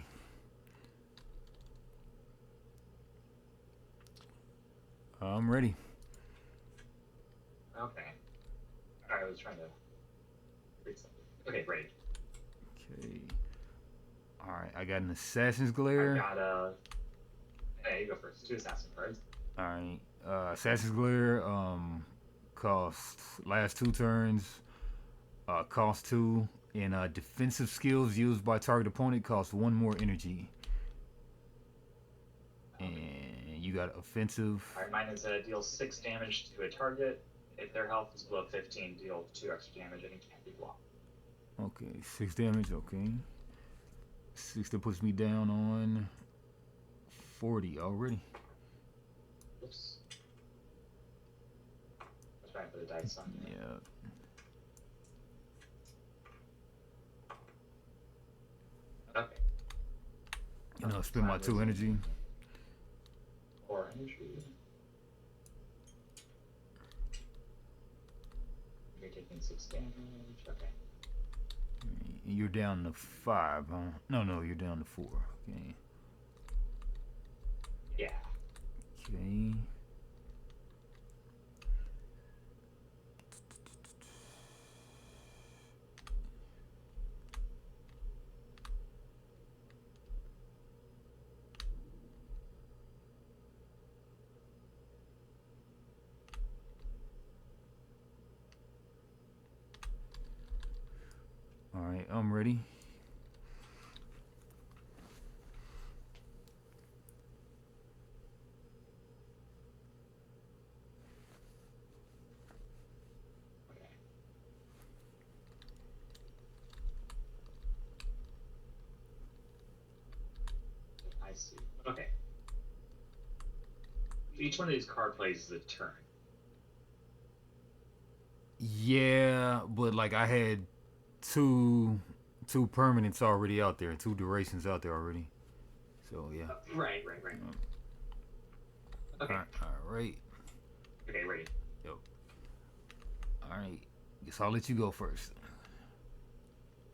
I'm ready. Okay. Alright, I was trying to read something. Okay, ready. Okay. All right. I got an Assassin's I Glare. got a. Hey, you go first. 2 assassin cards. All right. Assassin's Glare. Cost last 2 turns. Cost 2. And defensive skills used by target opponent cost 1 more energy. And you got offensive. Alright, mine is deal 6 damage to a target. If their health is below 15, deal 2 extra damage and it can't be blocked. Okay, 6 damage. Okay. 6 that puts me down on 40 already. Oops. I was trying to put a dice on here. Yeah. Okay. You know, spend my 2 energy. 4 energy. You're taking 6 damage. Okay. You're down to 5, huh? No, you're down to 4. Okay. Yeah. Okay. All right, I'm ready. Okay. I see. Okay. Each one of these card plays is a turn. Yeah, but like I had two two permanents already out there, two durations out there already. So yeah. Right, right, right. Um, Okay. all right. Okay, ready. Yo. All right. Guess I'll let you go first.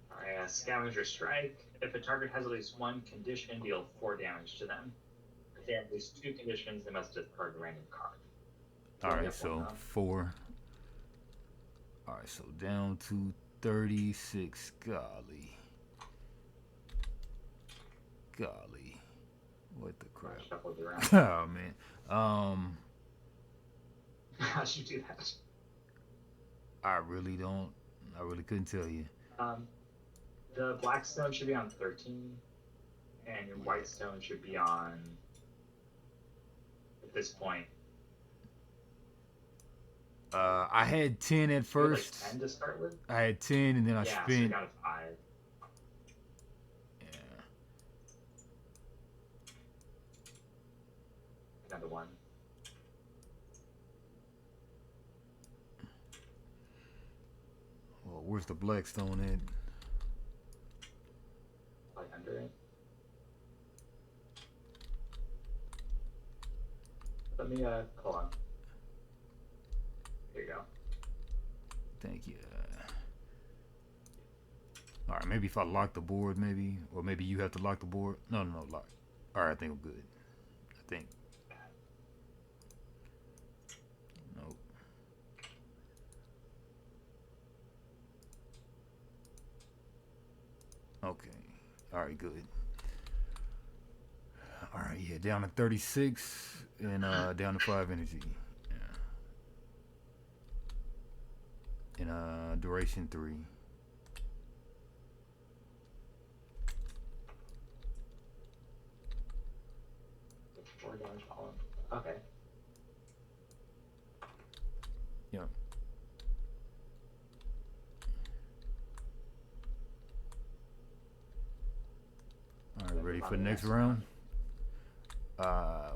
All right, Scavenger Strike. If a target has at least one condition, deal 4 damage to them. If they have at least 2 conditions, they must discard a random card. You All only right, have one, so huh? 4. All right, so down to 36. Golly. Golly. What the I'll crap? shuffle it around. Oh man. Um How'd you do that? I really don't I really couldn't tell you. Um, the black stone should be on 13, and your Yeah. white stone should be on, at this point, I had 10 at you had like first. 10 to start with? I had 10 and then I Yeah, so you're spent. down to 5. Yeah. Another one. Well, where's the black stone at? Like under it. Let me, hold on. Here you go. Thank you. All right, maybe if I lock the board, maybe, or maybe you have to lock the board. No, no, no, lock. All right, I think I'm good. I think. Nope. Okay. All right, good. All right, yeah, down to 36 and down to 5 energy. Yeah. And duration 3. 4 damage column. Okay. Yep. All right, ready for the next round? Uh,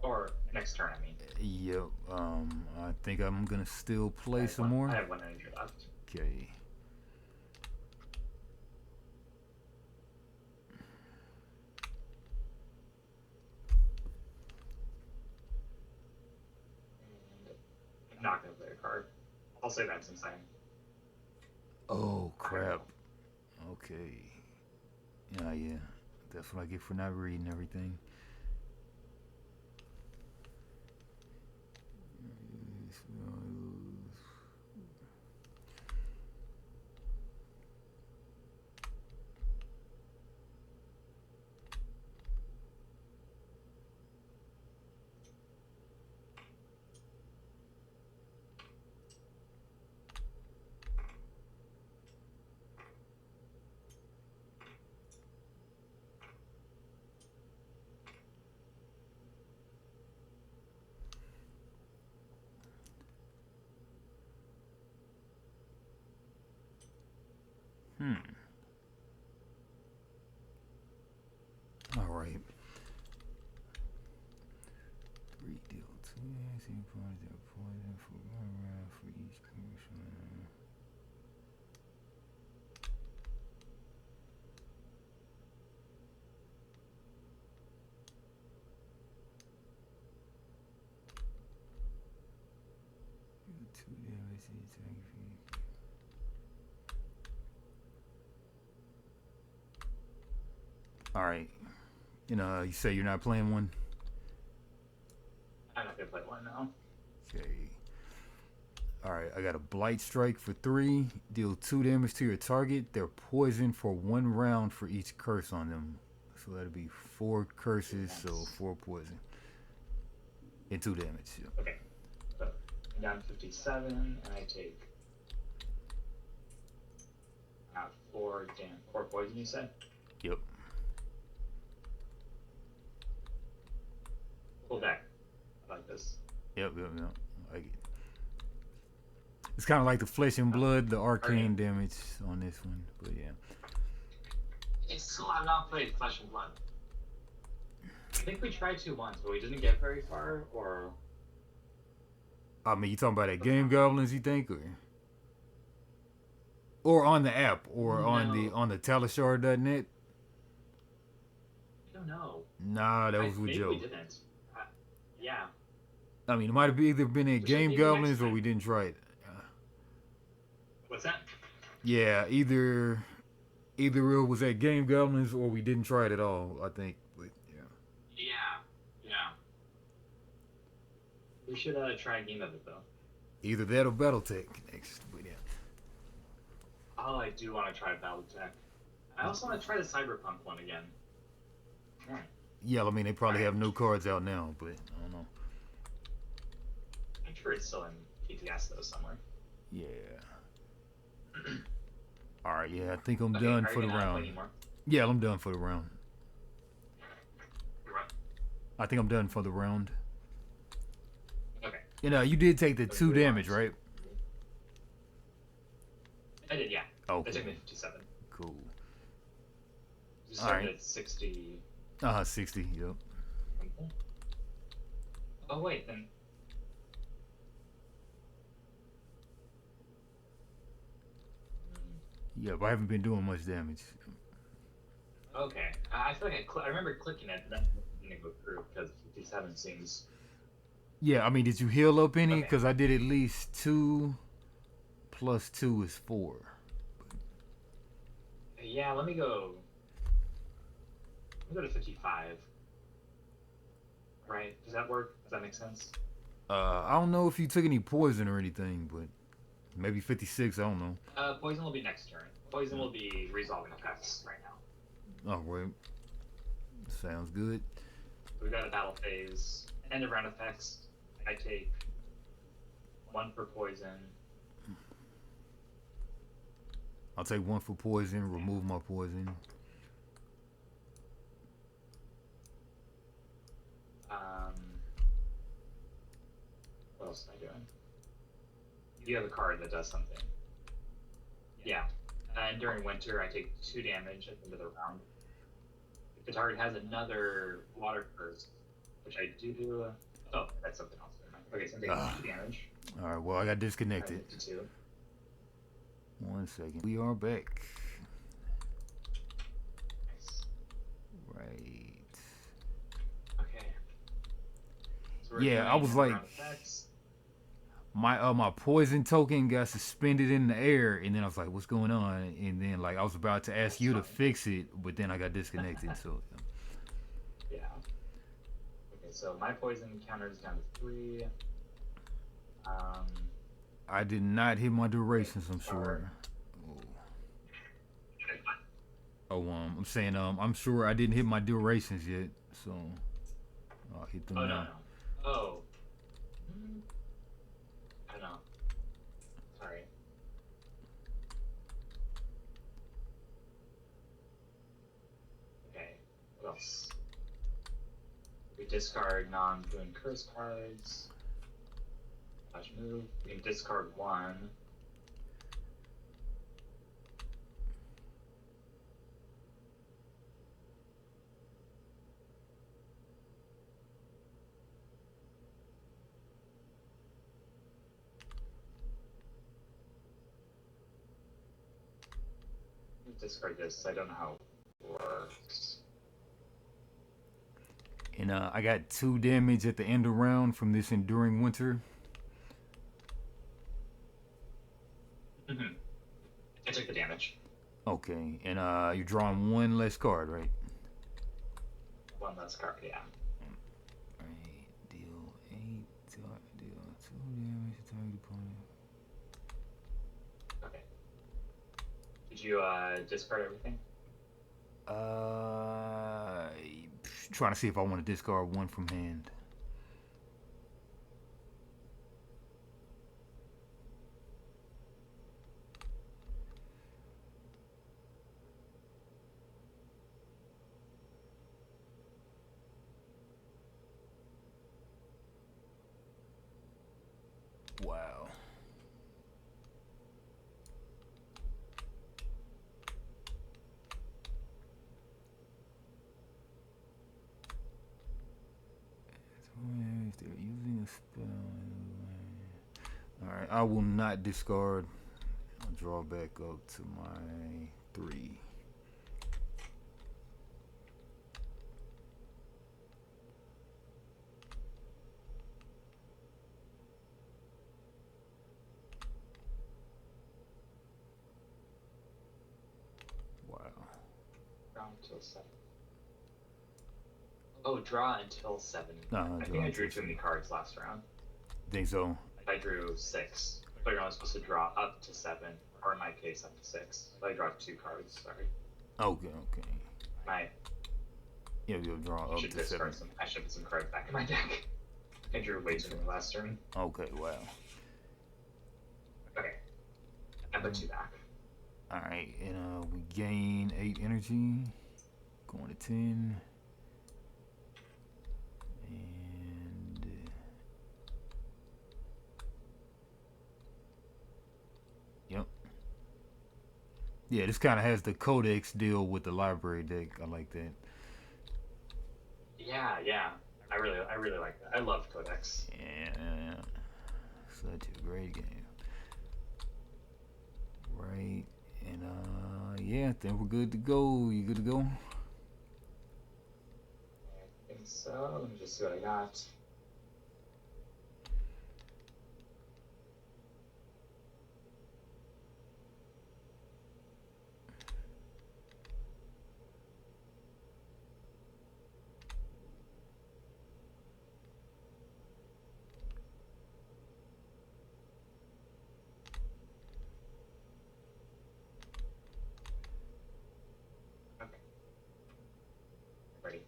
Or next turn, I mean. yep. I think I'm gonna still play some I more. have 1 energy left. Okay. And I'm not going to play a card. I'll say that since I'm. Oh I don't crap. know. Okay. Yeah, yeah. That's what I get for not reading everything. Hmm. All right. 3 deal 2 same cards that are poison for 1 round for each person. Do 2 damage each attack. All right. You say you're not playing one. I'm not going to play 1 now. Okay. All right. I got a blight strike for 3. Deal 2 damage to your target. They're poisoned for 1 round for each curse on them. So that'll be 4 curses, so 4 poison and 2 damage. Yeah. Okay. So I'm down 57, and I take 4 poison, you said? Yep. Pull back. I like this. Yep. Like it. It's kind of like the flesh and blood, the arcane damage on this one, but yeah. I've not played Flesh and Blood. I think we tried to once, but we didn't get very far, or... I mean, you talking about at Game Goblins, you think, or on the app, or on the Talishar.net? I don't know. Nah, that was with Joe. Maybe we didn't. Yeah. I mean, it might have either been at Game Goblins or we didn't try it. What's that? Yeah, either it was at Game Goblins or we didn't try it at all, I think. But Yeah. We should try a game of it, though. Either that or Battletech next. But yeah. Oh, I do want to try Battletech. I also want to try the Cyberpunk one again. Yeah, I mean, they probably have new cards out now, but I don't know. I'm sure it's still in PTS, though, somewhere. Yeah. Alright, yeah, I think I'm done for the round. Yeah, I'm done for the round. You're right. I think I'm done for the round. Okay. You did take the 2 damage, right? I did, yeah. Okay. That took me 57. Cool. You started at 60. 60, yep. Oh, wait, then. Yeah, but I haven't been doing much damage. Okay. I feel like I remember clicking it, and then didn't go through, because 57 seems... Yeah, I mean, did you heal up any? Because I did at least 2 plus 2 is 4. Yeah, let me go to 55. Right? Does that work? Does that make sense? I don't know if you took any poison or anything, but maybe 56, I don't know. Poison will be next turn. Poison will be resolving effects right now. Oh, wait. Sounds good. We've got a battle phase. End of round effects. I take 1 for poison. I'll take 1 for poison, remove my poison. What else am I doing? You have a card that does something. Yeah. And during winter, I take 2 damage at the end of the round. If the target has another water curse, which I do. Oh, that's something else. Okay, so I'm taking 2 damage. Alright, well, I got disconnected. 52. 1 second. We are back. Nice. Right. Okay. So Yeah, I was like, my poison token got suspended in the air, and then I was like, what's going on? And then like I was about to ask you to fix it, but then I got disconnected. So yeah. Okay, so my poison counter is down to 3. I did not hit my durations, I'm sure. I'm saying I'm sure I didn't hit my durations yet, so I'll hit them now. No. Oh. I don't know. Sorry. Okay. What else? We discard non-boon curse cards. Dodge move. We can discard 1. Discard this. I don't know how it works. And I got 2 damage at the end of round from this enduring winter. Mm-hmm. I took the damage. Okay, and you're drawing 1 less card, right? 1 less card, yeah. Right, deal 8, deal 2 damage to target opponent. Okay. Did you discard everything? Trying to see if I want to discard 1 from hand. Wow. If they're using a spell. Alright, I will not discard. I'll draw back up to my 3. Wow. Draw until 7. Oh, draw until 7. No, I think I drew too many cards last round. Think so? I drew 6. But you're only supposed to draw up to 7, or in my case, up to 6. So I draw 2 cards, sorry. Okay. My Yeah, you'll draw up to 7. I should put some cards back in my deck. I drew way too many last turn. Okay, wow. Okay. I put 2 back. Alright, and we gain 8 energy. Going to 10. And yep. Yeah, this kind of has the codex deal with the library deck. I like that. Yeah. I really like that. I love Codex. Yeah. Such a great game. Right. And yeah, I think we're good to go. You good to go? I think so. Let me just see what I got. Okay. Ready.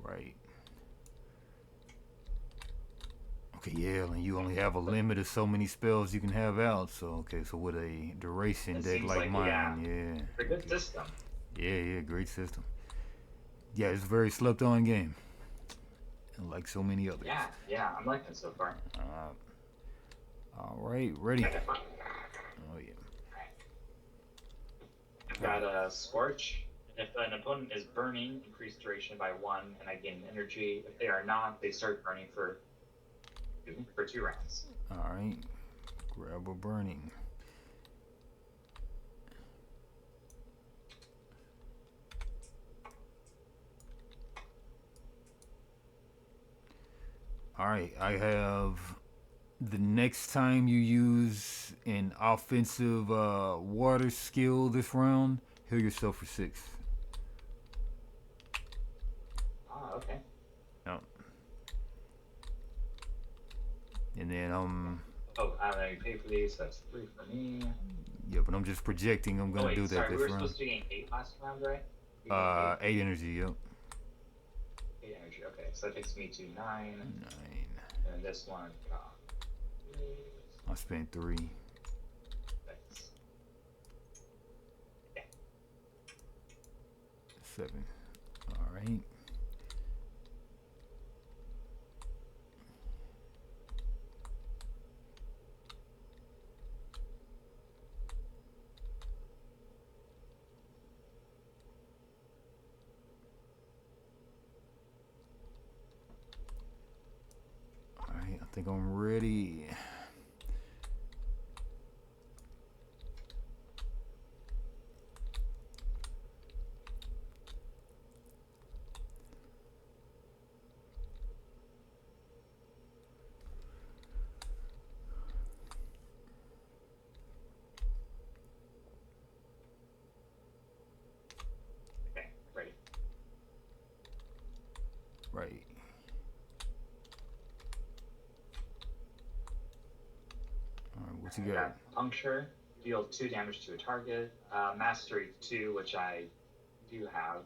Right. Okay, yeah, and you only have a limit of so many spells you can have out. So, okay, so with a duration It deck seems like mine, yeah. It's a good system. Yeah, great system. Yeah, it's a very slept on game. And like so many others. Yeah, I'm liking it so far. Alright, ready. Okay, fine. Oh, yeah. I've got a Scorch. If an opponent is burning, increase duration by 1, and I gain energy. If they are not, they start burning for 2 rounds. Alright. Grab a burning. Alright, I have the next time you use an offensive water skill this round, heal yourself for 6. Ah, okay. Yep. And then Oh, I pay for these. That's 3 for me. yeah, but I'm just projecting I'm gonna do that sorry, this we were round. supposed to gain 8 last round, right? 8 energy, yep. 8 energy. Okay, so that takes me to 9. 9. And this one, I spent 3. thanks. 7. Alright. Alright, I think I'm ready. Okay, ready. Right. Alright, what you got? Puncture. Deal 2 damage to a target. Mastery 2, which I do have.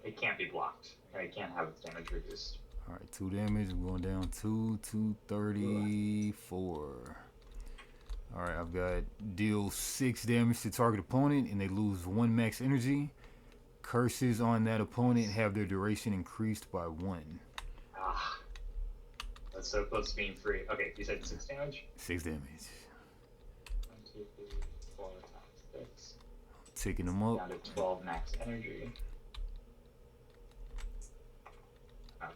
It can't be blocked. It can't have its damage reduced. Alright, 2 damage. I'm going down 2, 234. All right, I've got deal 6 damage to target opponent, and they lose 1 max energy. Curses on that opponent have their duration increased by 1. Ah, that's so close to being free. Okay, you said 6 damage? 6 damage. 1, 2, 3, 4, 5, 6. Taking them up. Down to 12 max energy. Okay.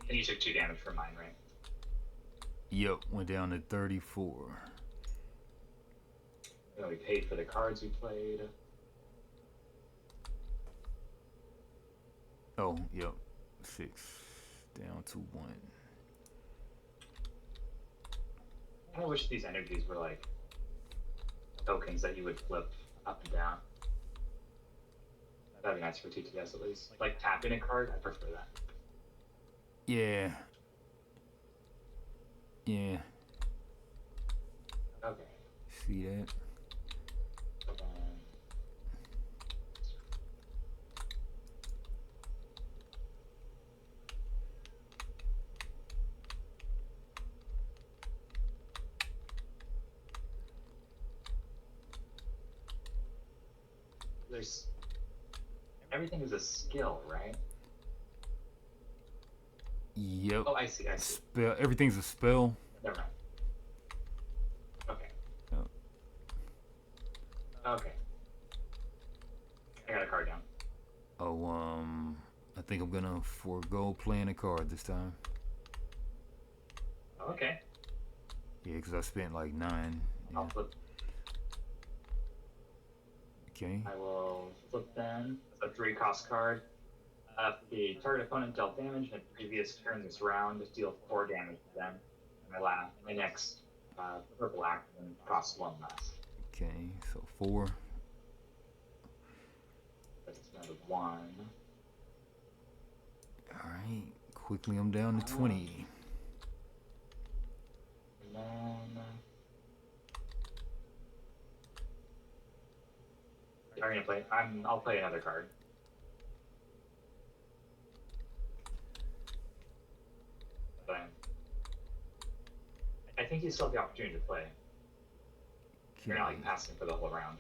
And you took 2 damage from mine, right? Yep, went down to 34. Then we paid for the cards we played. Oh, yep. 6 down to 1. I kind of wish these energies were like tokens that you would flip up and down. That'd be nice for TTS at least. Like tapping a card, I prefer that. Yeah. Yeah. Okay. See that? So then, there's everything is a skill, right? Yep. Oh, I see. I see. Spell. Everything's a spell. Never mind. Okay. Yep. Okay. I got a card down. Oh, I think I'm gonna forego playing a card this time. Okay. Yeah, because I spent like 9. Yeah. I'll flip. Okay. I will flip then. It's a 3-cost card. The target opponent dealt damage in a previous turn this round, deal 4 damage to them. And my next purple action costs 1 less. Okay, so 4. That's another 1. Alright, quickly I'm down to 20. And then. Are you gonna play? I'll play another card. But I think you still have the opportunity to play. You're not like passing for the whole round.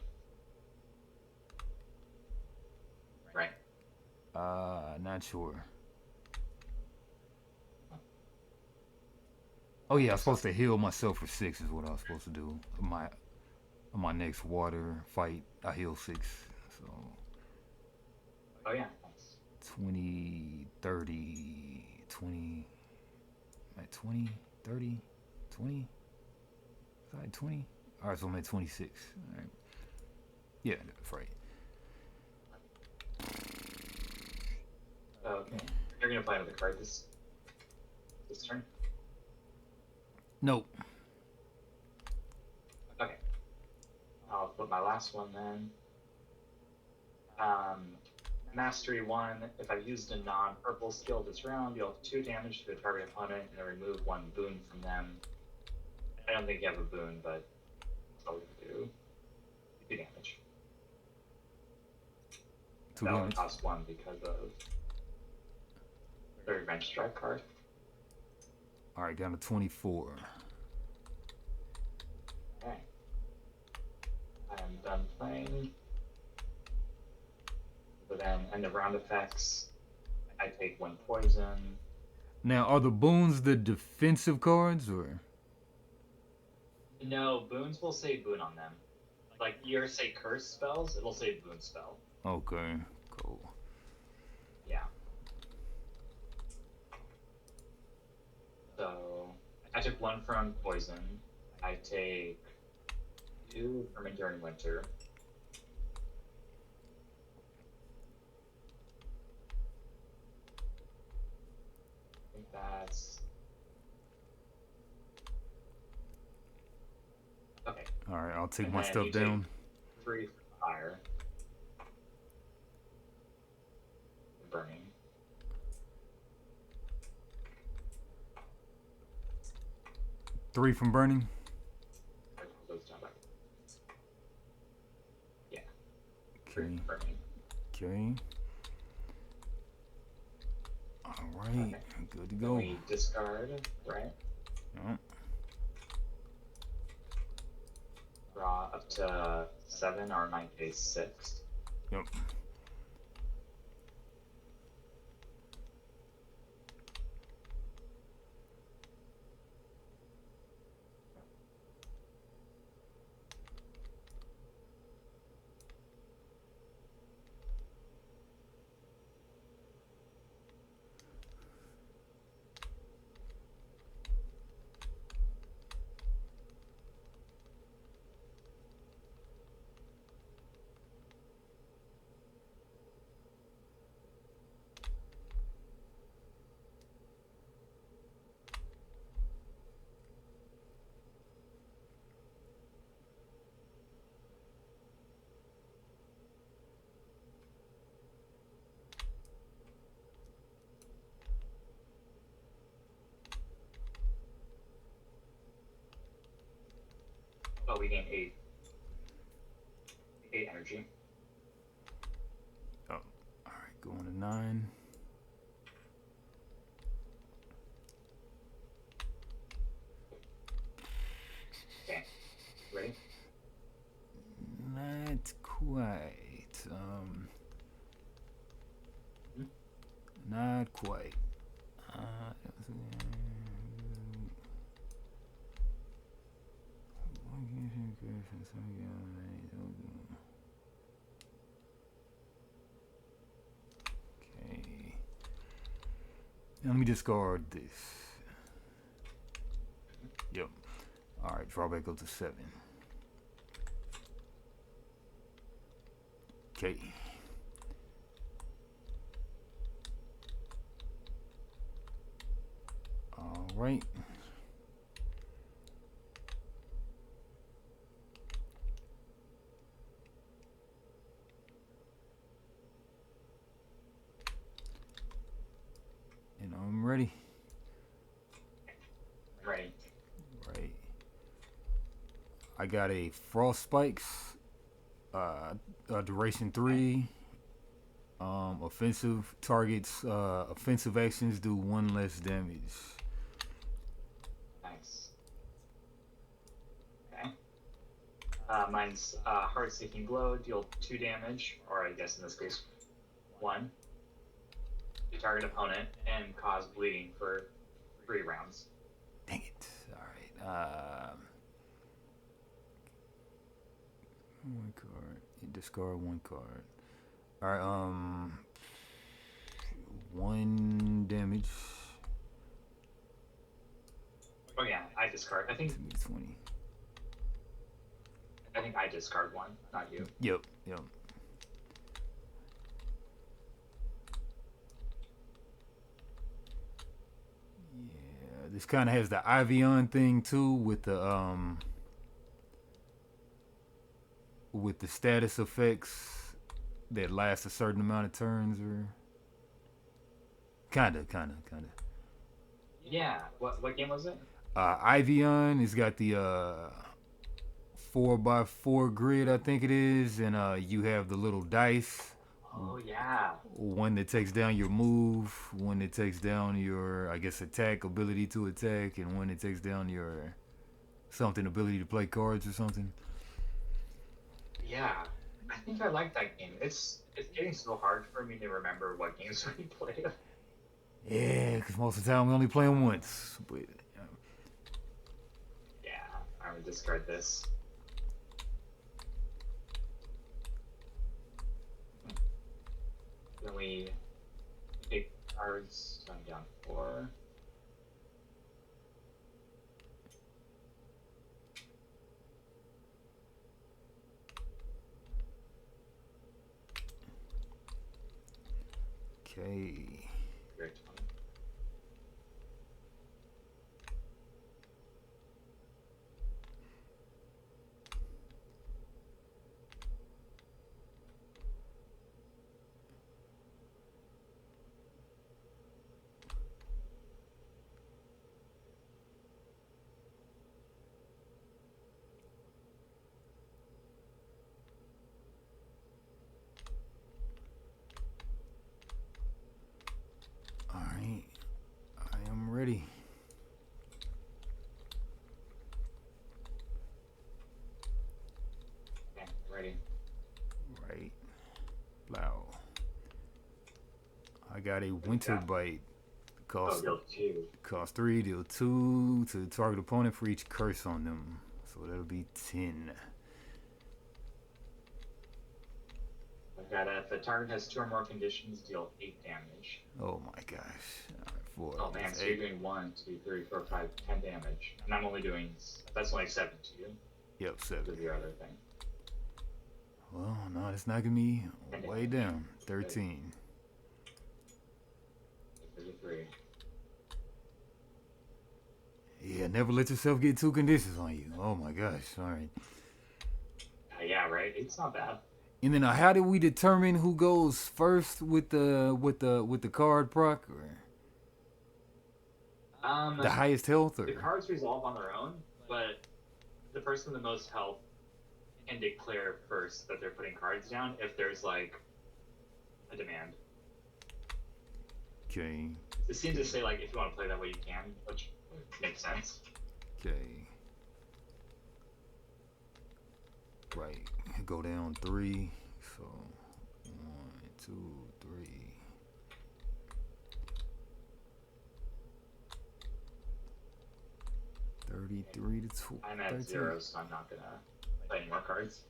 Right. Not sure. Oh yeah, I was supposed to heal myself for 6 is what I was supposed to do. My next water fight, I heal 6. So Oh yeah. Nice. 20, 30, 20, at 20, 30, 20? Is that 20? Alright, so I'm at 26. Alright. Yeah, that's right. Okay. You're gonna play another card this turn? Nope. Okay. I'll put my last one then. Mastery 1. If I've used a non-purple skill this round, deal 2 damage to the target opponent and remove 1 boon from them. I don't think you have a boon, but that's all we can do. 2 damage. 2 that only damage. costs 1 because of the Revenge Strike card. Alright, down to 24. Okay. I am done playing. So then, end of round effects, I take 1 poison. Now, are the boons the defensive cards or? No, boons will say boon on them. Like, you say curse spells, it'll say boon spell. Okay, cool. Yeah. So, I took 1 from poison. I take 2 from Enduring Winter. I think that's... Okay. Alright, I'll take And my then stuff you down. take 3 from fire. Burning. Three from burning. I put those down back. Yeah. 3 Okay. from burning. Okay. Alright, Okay. good to Then go. we discard, right? Yep. Draw up to 7. Our mind phase 6. Yep. Oh, we gain 8. 8 energy. Oh, all right. Going to 9. Okay. Ready? Not quite. Not quite. Okay. Now let me discard this. Yep. All right. Drawback goes to 7. Okay. All right. And I'm ready. Ready. Right. I got a Frost Spikes, duration 3. Offensive targets, offensive actions do 1 less damage. Nice. Okay. Mine's Heart-Seeking Blow, deal 2 damage, or I guess in this case 1, to target opponent and cause bleeding for 3 rounds. Dang it. All right. 1 card. You discard 1 card. All right. 1 damage. Oh yeah, I discard. I think 20. I discard 1, not you. Yep. Yeah, this kind of has the Ivion thing too with the status effects that last a certain amount of turns, or kind of. Yeah. What game was it? Ivion has got the 4x4 grid, I think it is, and you have the little dice. Oh yeah. One that takes down your move, one that takes down your, I guess, attack ability to attack, and one that takes down your something ability to play cards or something. Yeah. I think I like that game. It's getting so hard for me to remember what games we played. Yeah, because most of the time we only play them once. But Yeah, I'm gonna discard this. Then we take cards. So I'm down 4. okay. Great. All I got a What do you winter got? bite. Oh, Cost deal two. cost 3, deal 2 to the target opponent for each curse on them. So that'll be 10. I've got if the target has 2 or more conditions, deal 8 damage. Oh my gosh. Alright, 4 Oh man, is so you're 8. doing 1, 2, 3, 4, 5, 10 damage, and I'm only doing that's only 7 to you Yep, to 7. your other thing. Well, no, it's knocking me 10 way damage. down. 13. 33. Yeah, never let yourself get 2 conditions on you. Oh my gosh. Alright. Yeah, right. It's not bad. And then how did we determine who goes first with the card proc, or Um, the highest health, the or cards resolve on their own, but the person with the most health can declare first that they're putting cards down if there's like a demand. okay, It seems to say like if you want to play that way you can, which makes sense. okay, right, go down 3, so 1, 2, 3. 33 to I'm at 13. 0, so I'm not gonna play any more cards.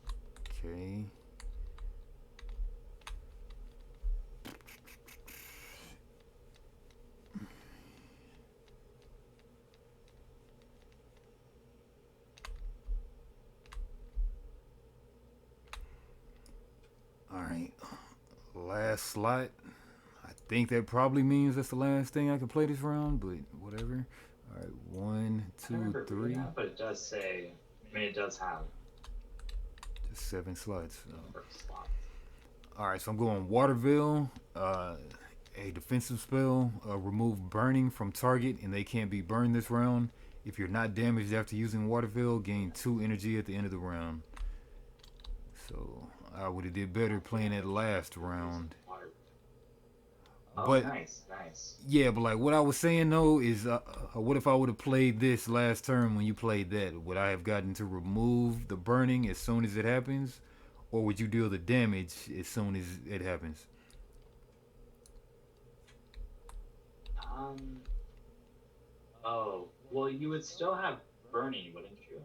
Okay. All right. Last slot. I think that probably means that's the last thing I can play this round, but whatever. All right, 1, I don't 2, remember reading 3. that, but it does say. I mean, it does have Just 7 slots. a number of slots. All right, so I'm going Waterville. A defensive spell. Remove burning from target, and they can't be burned this round. If you're not damaged after using Waterville, gain 2 energy at the end of the round. So I would have did better playing that last round. Oh, But nice, nice. yeah, but like what I was saying though is, what if I would have played this last turn when you played that? Would I have gotten to remove the burning as soon as it happens, or would you deal the damage as soon as it happens? Um. Oh, well, you would still have burning, wouldn't you?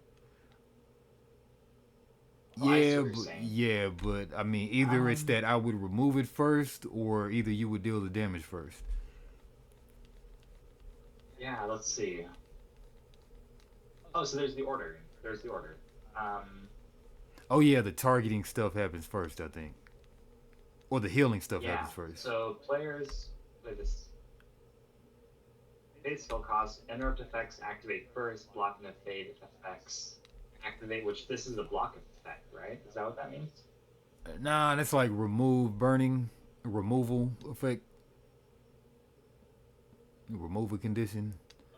Oh, I see what you're saying. I mean, either it's Um. that I would remove it first, or either you would deal the damage first. Yeah. Let's see. Oh, so there's the order. There's the order. Um. Oh yeah, the targeting stuff happens first, I think, or the healing stuff Yeah. happens first. So players play this. Fade spell cost. Interrupt effects activate first. Block and fade effects activate. Which this is a block effect, right? Is that what that means? Nah, that's like remove burning, removal effect, remove a condition.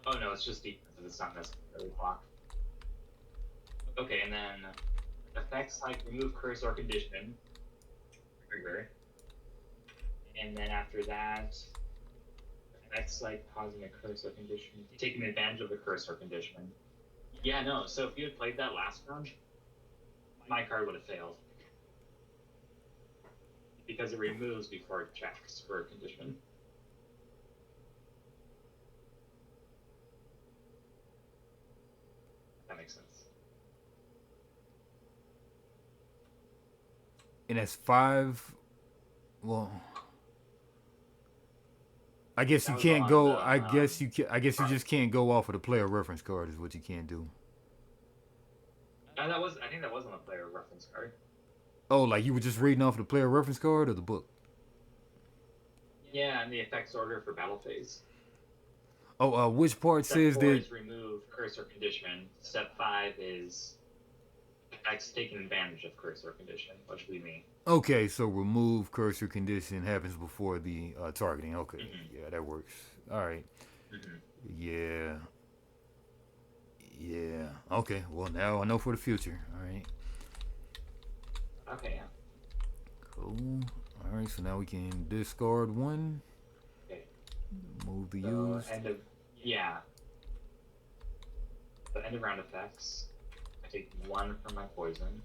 Oh no, it's just defensive. It's not necessarily block. Okay, and then effects like remove curse or condition trigger, and then after that, effects like causing a curse or condition, taking advantage of the curse or condition. Yeah, no. So if you had played that last round, my card would have failed because it removes before it checks for a condition. That makes sense. And that's 5. Well, I guess That you was can't on go. the I guess you can. I guess you card. just can't go off of the player reference card. Is what you can't do. That was. I think that was on the player reference card. Oh, like you were just reading off the player reference card or the book? Yeah, and the effects order for battle phase. Oh, which part Step says 4 that? is remove curse or condition. Step 5 is effects taking advantage of curse or condition, which would be me. Okay, so remove cursor condition happens before the targeting. Okay, yeah, that works. All right. Yeah. Yeah. Okay. Well, now I know for the future. All right. Okay, yeah. Cool. All right. So now we can discard 1. Okay. Move the So used. yeah. The end of round effects. I take 1 from my poison.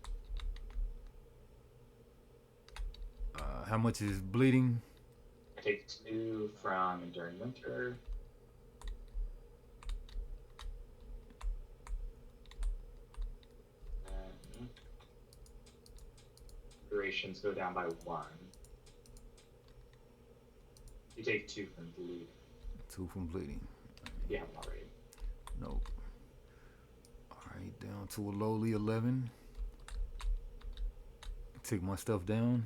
How much is bleeding? I take 2 from Enduring Winter. And durations go down by 1. You take 2 from Bleed. 2 from bleeding. You haven't already. Nope. Alright, down to a lowly 11. Take my stuff down.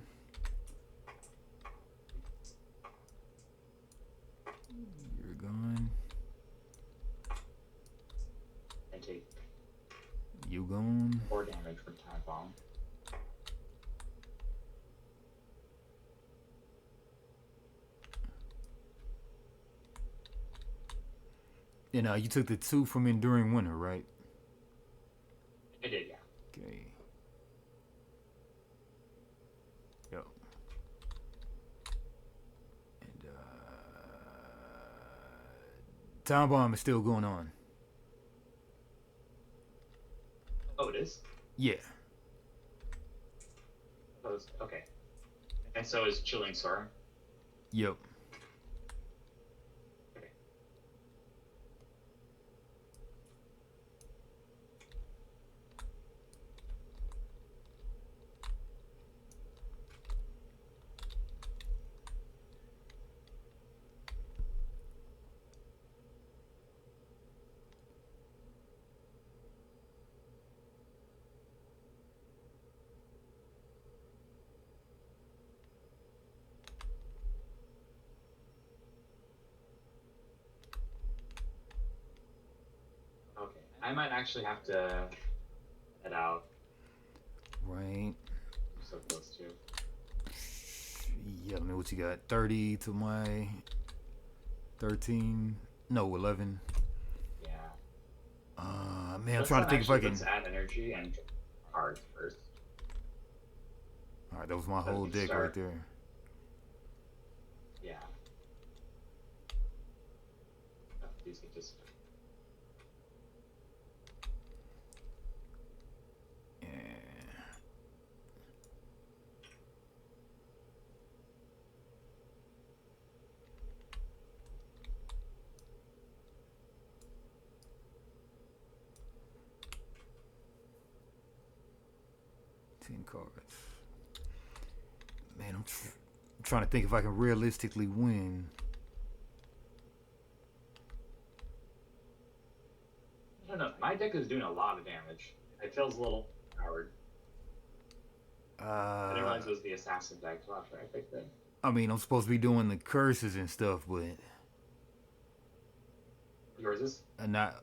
You're gone. I take You gone. 4 damage from Time Bomb. And you took the 2 from Enduring Winter, right? I did, yeah. Okay. Yep. And Time Bomb is still going on. Oh, it is? Yeah. Oh, okay. And so is Chilling Storm. Yep. Okay. Okay. I might actually have to head out. Right. I'm so close to. Yeah, I mean, what you got? 30 to my 13. No, 11. Yeah. Man, I'm trying to think if I can. Let's add energy and cards first. Alright, that was my So whole we deck start- right there. Yeah. Oh, these get just. Yeah. Cards. Man, I'm trying to think if I can realistically win. I don't know. My deck is doing a lot of damage. It feels a little powered. I didn't realize it was the assassin deck after I picked it. I mean, I'm supposed to be doing the curses and stuff, but Yours is? not.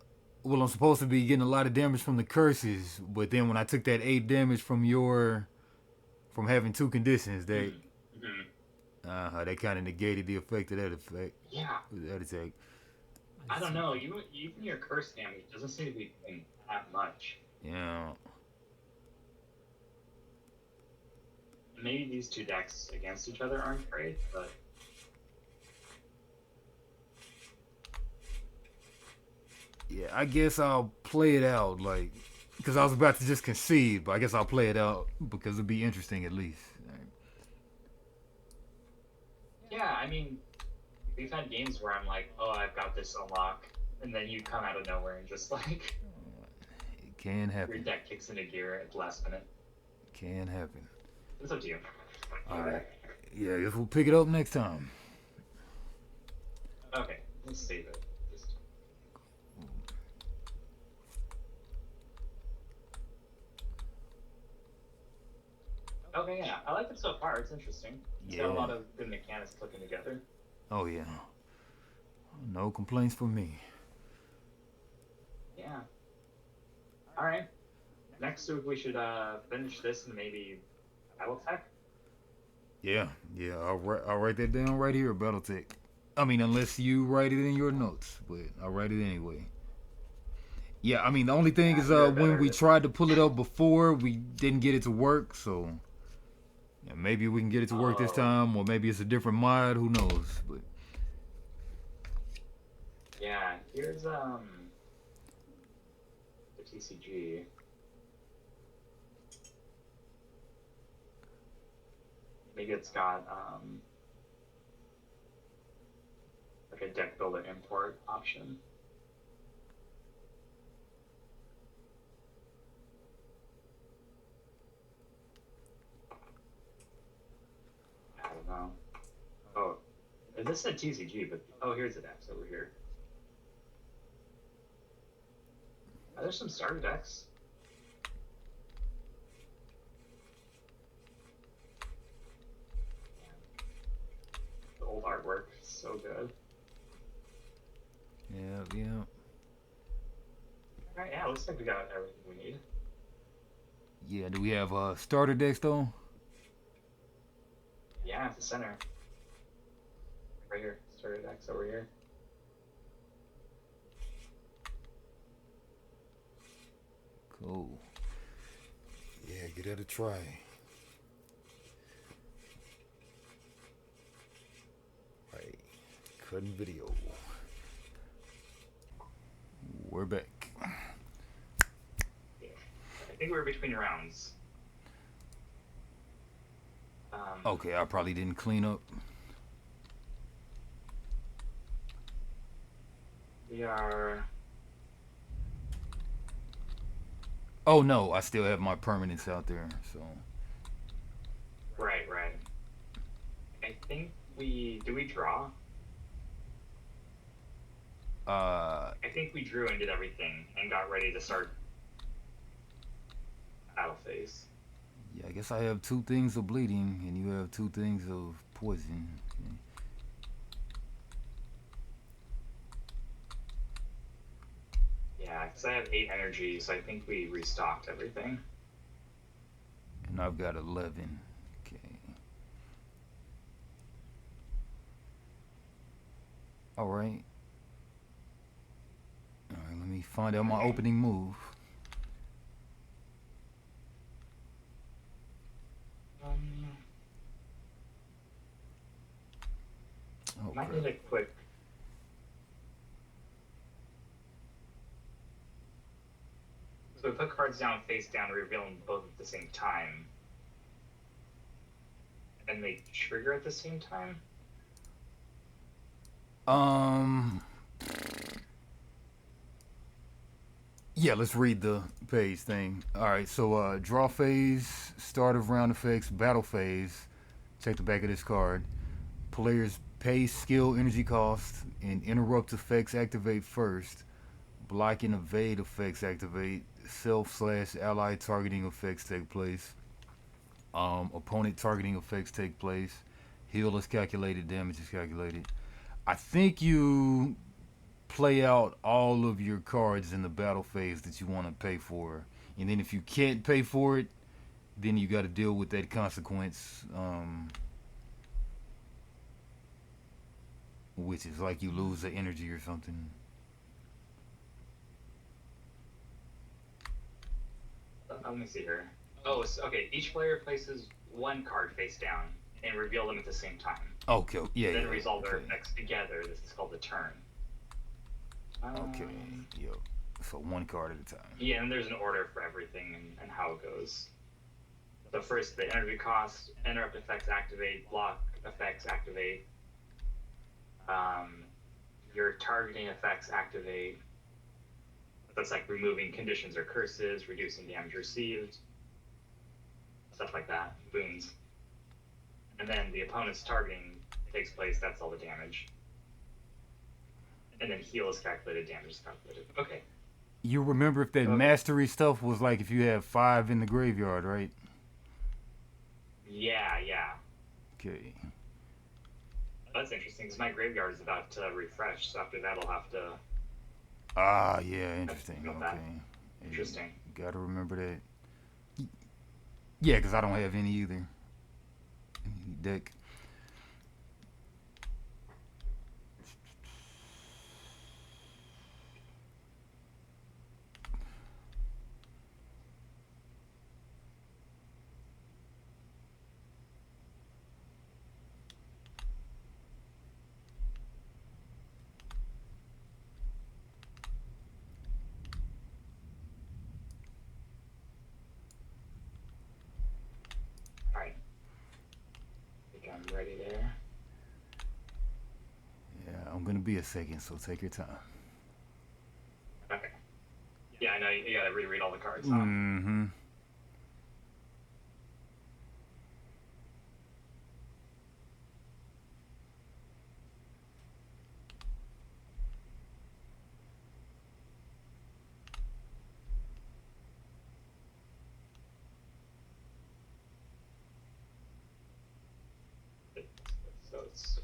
Well, I'm supposed to be getting a lot of damage from the curses, but then when I took that 8 damage from having 2 conditions, they they kind of negated the effect of that effect. Yeah. That attack. I don't know. Even your curse damage doesn't seem to be doing that much. Yeah. Maybe these 2 decks against each other aren't great, but Yeah, I guess I'll play it out, like, because I was about to just concede, but I guess I'll play it out because it'll be interesting at least. yeah, I mean, we've had games where I'm like, oh, I've got this unlock, and then you come out of nowhere and just like It can your happen. deck kicks into gear at the last minute. Can happen. It's up to you. All right. Yeah, I guess we'll pick it up next time. Okay, let's save it. Just... Okay, yeah, I like it so far. It's interesting. It's got a lot of good mechanics clicking together. Oh yeah. No complaints from me. Yeah. All right. Next week we should finish this and maybe Battletech. Yeah. I'll write that down right here, BattleTech. I mean, unless you write it in your notes, but I'll write it anyway. Yeah, I mean, the only thing is when we tried to pull it up before, we didn't get it to work, so yeah, maybe we can get it to work this time, or maybe it's a different mod, who knows, but yeah, here's the TCG. Maybe it's got like a deck builder import option. I don't know. Oh, this is a TCG, but oh, here's the decks over here. Are there some starter decks? The old artwork is so good. Yeah. All right, yeah, looks like we got everything we need. Yeah, do we have starter decks though? Yeah, at the center. Right here. Starter decks over here. Cool. Yeah, give that a try. Right. Cutting video. We're back. Yeah. I think we're between rounds. Okay, I probably didn't clean up. We are. Oh no, I still have my permanents out there, so. Right. I think do we draw? I think we drew and did everything and got ready to start battle phase. Yeah, I guess I have 2 things of bleeding, and you have 2 things of poison. Okay. Yeah, because I have 8 energy, so I think we restocked everything. And I've got 11. Okay. Alright. Alright, let me find out my opening move. Oh, Might crap. need a quick. So we put cards down face down, reveal them both at the same time. And they trigger at the same time? Yeah, let's read the phase thing. Alright, so draw phase, start of round effects, battle phase. Check the back of this card. Players' pace, skill, energy cost, and interrupt effects activate first. Block and evade effects activate. Self/ally targeting effects take place. Opponent targeting effects take place. Heal is calculated, damage is calculated. I think you play out all of your cards in the battle phase that you want to pay for. And then if you can't pay for it, then you got to deal with that consequence. Which is like you lose the energy or something. Let me see here. Oh, so, okay. Each player places 1 card face down and reveal them at the same time. Okay, yeah, Then yeah. resolve their Okay. effects together. This is called the turn. Okay, yep. So 1 card at a time. Yeah, and there's an order for everything and how it goes. So first, the energy cost, interrupt effects activate, block effects activate. Your targeting effects activate. That's like removing conditions or curses, reducing damage received, stuff like that, boons. And then the opponent's targeting takes place, that's all the damage. And then heal is calculated, damage is calculated. Okay. You remember if that mastery stuff was like if you have 5 in the graveyard, right? Yeah. Okay. That's interesting, because my graveyard is about to refresh, so after that I'll have to... Ah, yeah, interesting. Got Okay. that. Interesting. You gotta remember that. Yeah, because I don't have any either. Deck. be a second, so take your time. Okay. Yeah, I know you gotta reread all the cards, huh? Mm-hmm. So it's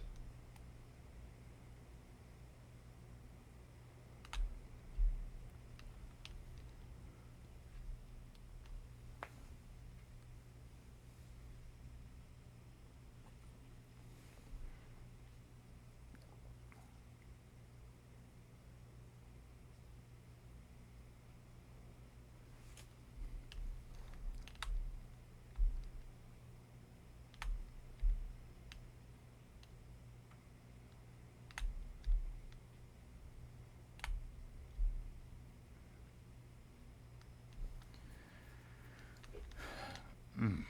Mm.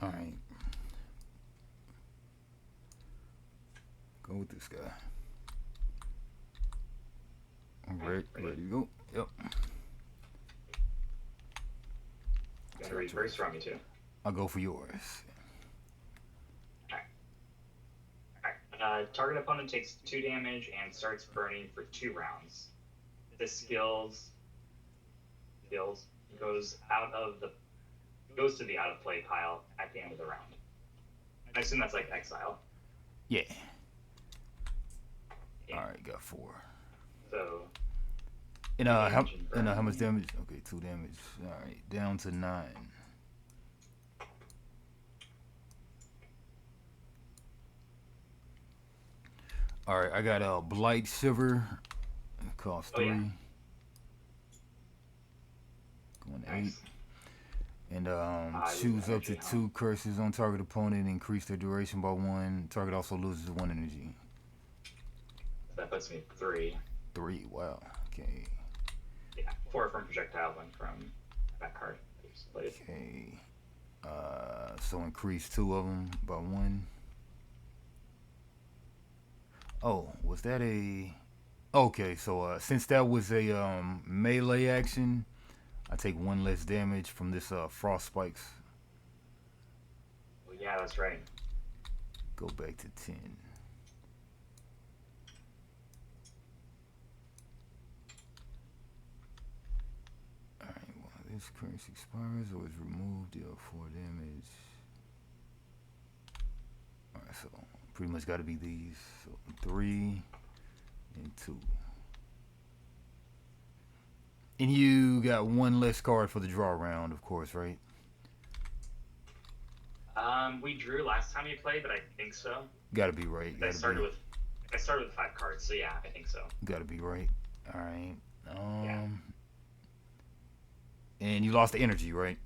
All right. Go with this guy. I'm ready to go. Yep. you gotta read first from me too. I'll go for yours. Target opponent takes 2 damage and starts burning for 2 rounds. This skills goes to the out of play pile at the end of the round. I assume that's like exile. Yeah. Yeah. All right, got 4. So. And how much damage? Okay, 2 damage. All right, down to 9. All right, I got a Blight Shiver. It costs 3. Yeah. Going Nice. 8. And choose up to 2 curses on target opponent. Increase their duration by 1. Target also loses 1 energy. That puts me at 3. 3. Wow. Okay. Yeah, 4 from projectile, 1 from that card. Okay. So increase 2 of them by 1. Oh, was that a? Okay, so since that was a melee action, I take 1 less damage from this frost spikes. Well, yeah, that's right. Go back to 10. Alright, well, this curse expires or is removed, deal 4 damage. Alright, so pretty much got to be these. So 3 and 2. And you got 1 less card for the draw round, of course, right? We drew last time you played, but I think so. Gotta be right. I started with 5 cards, so yeah, I think so. Gotta be right. All right. Yeah. And you lost the energy, right?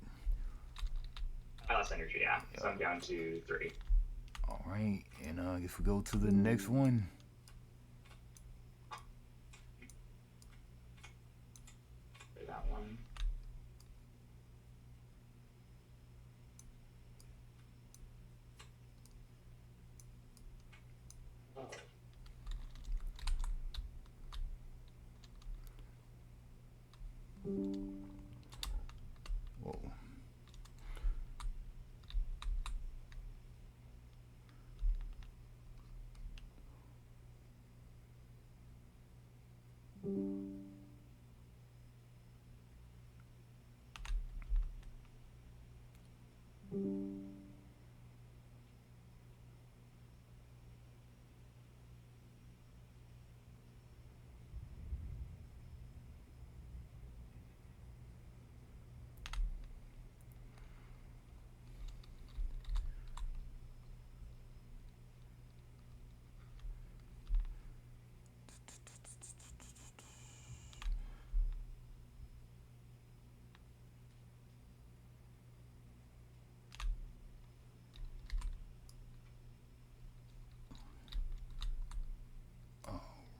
I lost energy, yeah. So I'm down to 3. All right. And I guess we go to the next one. That one. Whoa.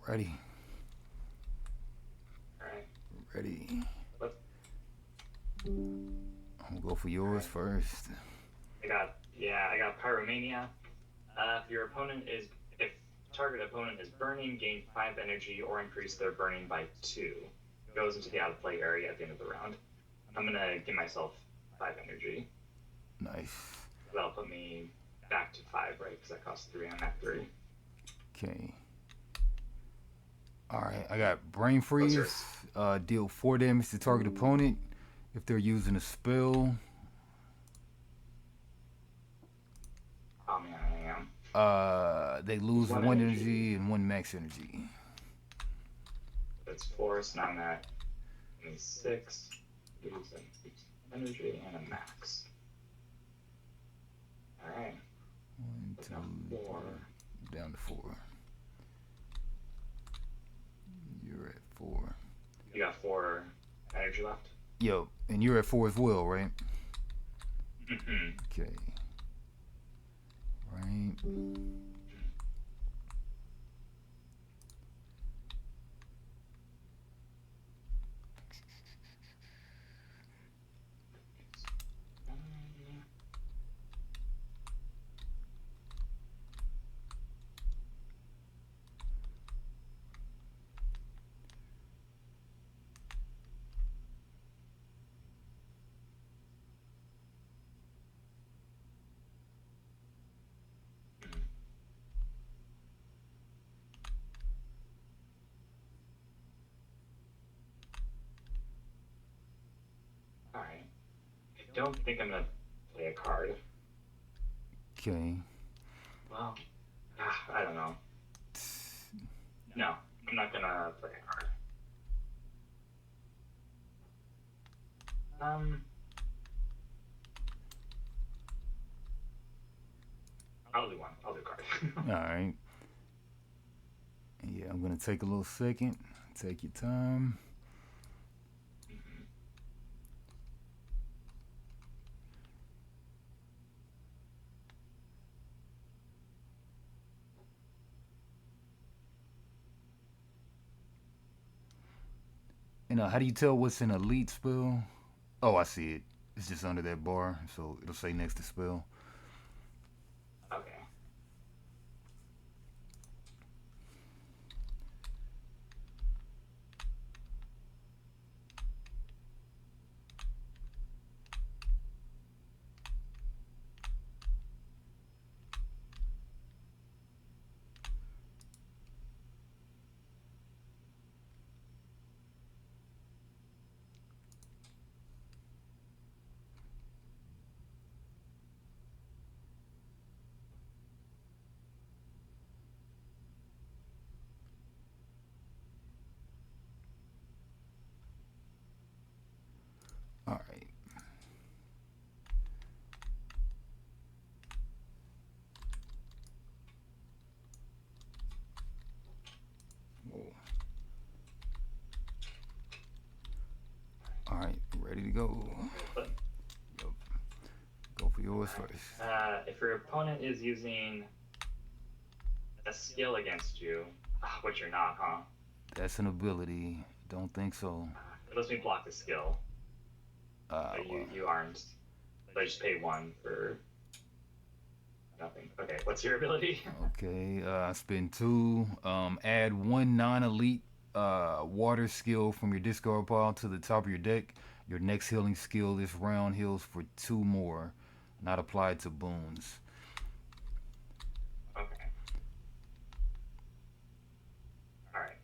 Ready. Alright. Ready. Let's, I'm gonna go for yours first. I got Pyromania. If target opponent is burning, gain 5 energy or increase their burning by 2. Goes into the out of play area at the end of the round. I'm gonna give myself 5 energy. Nice. That'll put me back to 5, right? Because that costs 3. I'm at 3. Okay. Alright, I got Brain What's Freeze. yours? Deal 4 damage to target opponent if they're using a spell. Oh man, I am. They lose One 1 energy. energy and 1 max energy. That's 4, so now I'm at 6. Lose energy and a max. Alright. 1, 2, 4. down to 4. You're at 4. You got 4 energy left? Yo, and you're at 4 as well, right? Mm-hmm. Okay. Right. Alright. I don't think I'm gonna play a card. Okay. Well, I don't know. No, I'm not gonna play a card. I'll do one. I'll do a card. Alright. Yeah, I'm gonna take a little second. Take your time. And how do you tell what's an elite spell? Oh, I see it. It's just under that bar, so it'll say next to spell. Okay. Alright. Alright, ready to go. But, Yep. Go for yours first. if your opponent is using a skill against you, which you're not, huh? That's an ability. Don't think so. It lets me block the skill. But you aren't. So I just pay 1 for nothing. Okay, what's your ability? Okay, spend 2. Add 1 non-elite water skill from your discard pile to the top of your deck. Your next healing skill this round heals for 2 more, not applied to boons. Okay. Alright.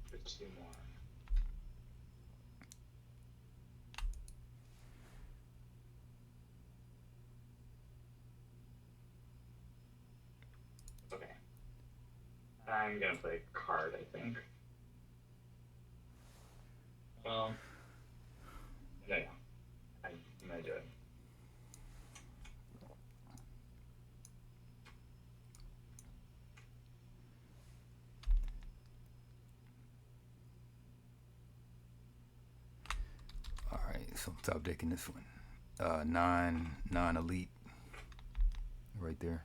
For 2 more. Okay. I'm gonna play a card, I think. Well, no, I'm gonna do it. Alright, so I'm top decking this one. 9 non-elite. right there.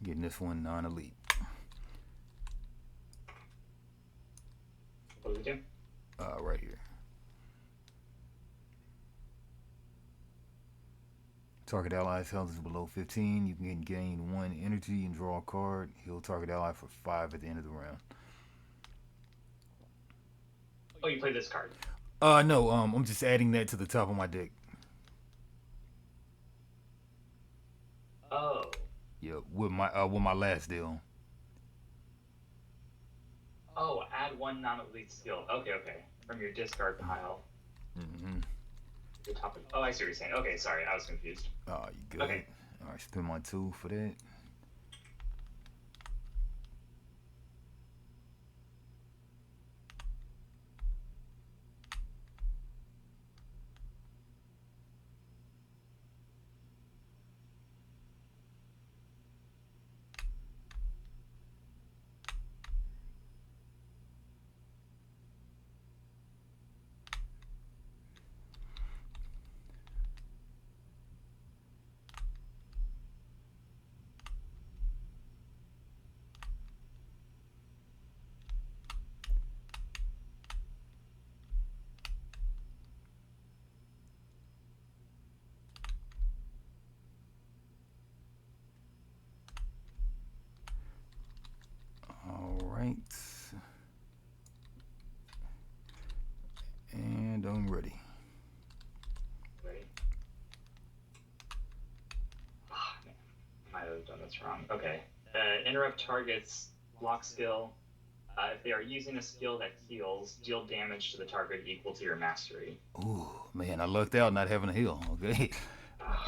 Getting this one non-elite. What does it do? Right here. Target ally's health is below 15. You can gain 1 energy and draw a card. Heal target ally for 5 at the end of the round. Oh, you play this card. No. I'm just adding that to the top of my deck. Oh. Yeah, with my last deal. Oh, add 1 non-elite skill. Okay. From your discard pile. Mm-hmm. Your top. Oh, I see what you're saying. Okay, sorry, I was confused. Oh, you good? Okay. All right, spend my 2 for that. All right. And I'm ready. Ready? Oh, man. I might have done this wrong. Okay. Interrupt target's block skill. If they are using a skill that heals, deal damage to the target equal to your mastery. Ooh, man, I lucked out not having a heal. Okay.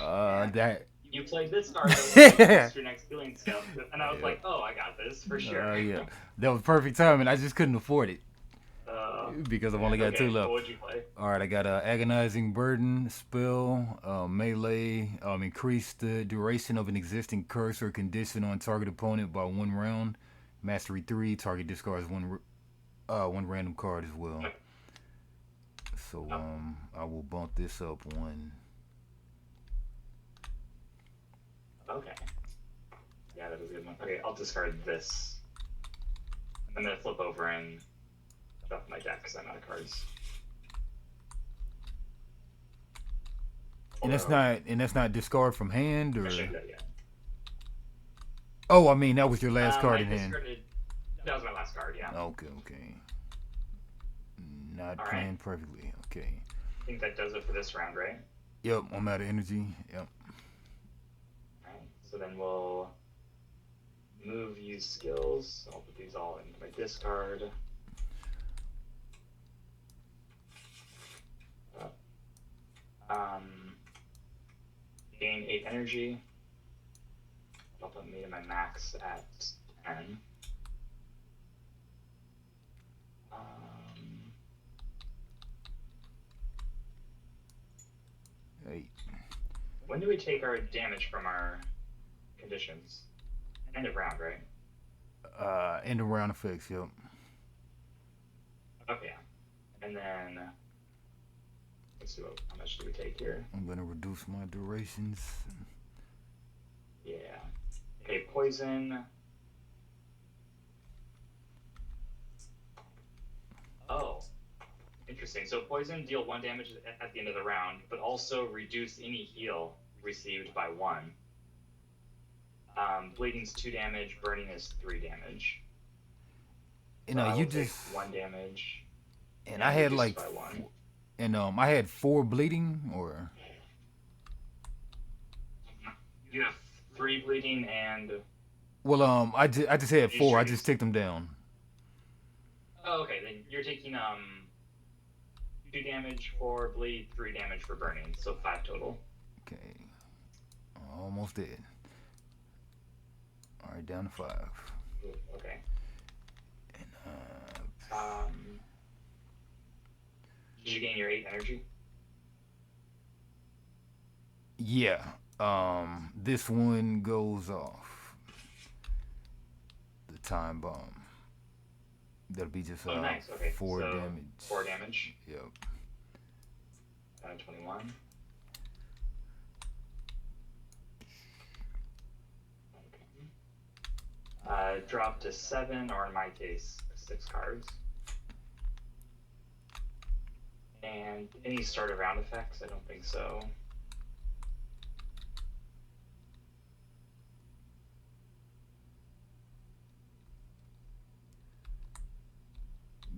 Man. That. You played this card, that's your next healing skill. And I was like, oh, I got this for sure. Yeah. That was perfect timing. I just couldn't afford it. Because I've only got 2 left. What would you play? All right, I got Agonizing Burden, spell, melee, increase the duration of an existing curse or condition on target opponent by 1 round. Mastery 3, target discards 1 random card as well. So I will bump this up 1. Okay. Yeah, that was a good one. Okay, I'll discard this. I'm gonna flip over and drop my deck because I'm out of cards. And that's not discard from hand, or. I shouldn't do that yet. Oh, I mean that was your last card in hand. That was my last card. Yeah. Okay. Not All playing right. perfectly. Okay. I think that does it for this round, right? Yep, I'm out of energy. Yep. Alright, so then we'll use skills. I'll put these all into my discard. Gain 8 energy. I'll put me to my max at 10. 8. When do we take our damage from our conditions? End of round, right? End of round effects. Yep. Okay. And then let's see how much do we take here? I'm gonna reduce my durations. Yeah. Okay, poison. Oh, interesting. So poison deal 1 damage at the end of the round, but also reduce any heal received by 1. Bleeding's 2 damage. Burning is 3 damage. You know, so you just 1 damage. and I had like, I had 4 bleeding, or. You have 3 bleeding and. Well, I just had 4. I just ticked them down. Oh, okay. Then you're taking 2 damage for bleed, 3 damage for burning, so 5 total. Okay. Almost dead. All right, down to 5. Okay. And did you gain your 8 energy? yeah. This one goes off. The time bomb. That'll be just nice. Okay. 4 so damage. 4 damage. Yep. 21. Drop to 7, or in my case, 6 cards. And any start of round effects? I don't think so.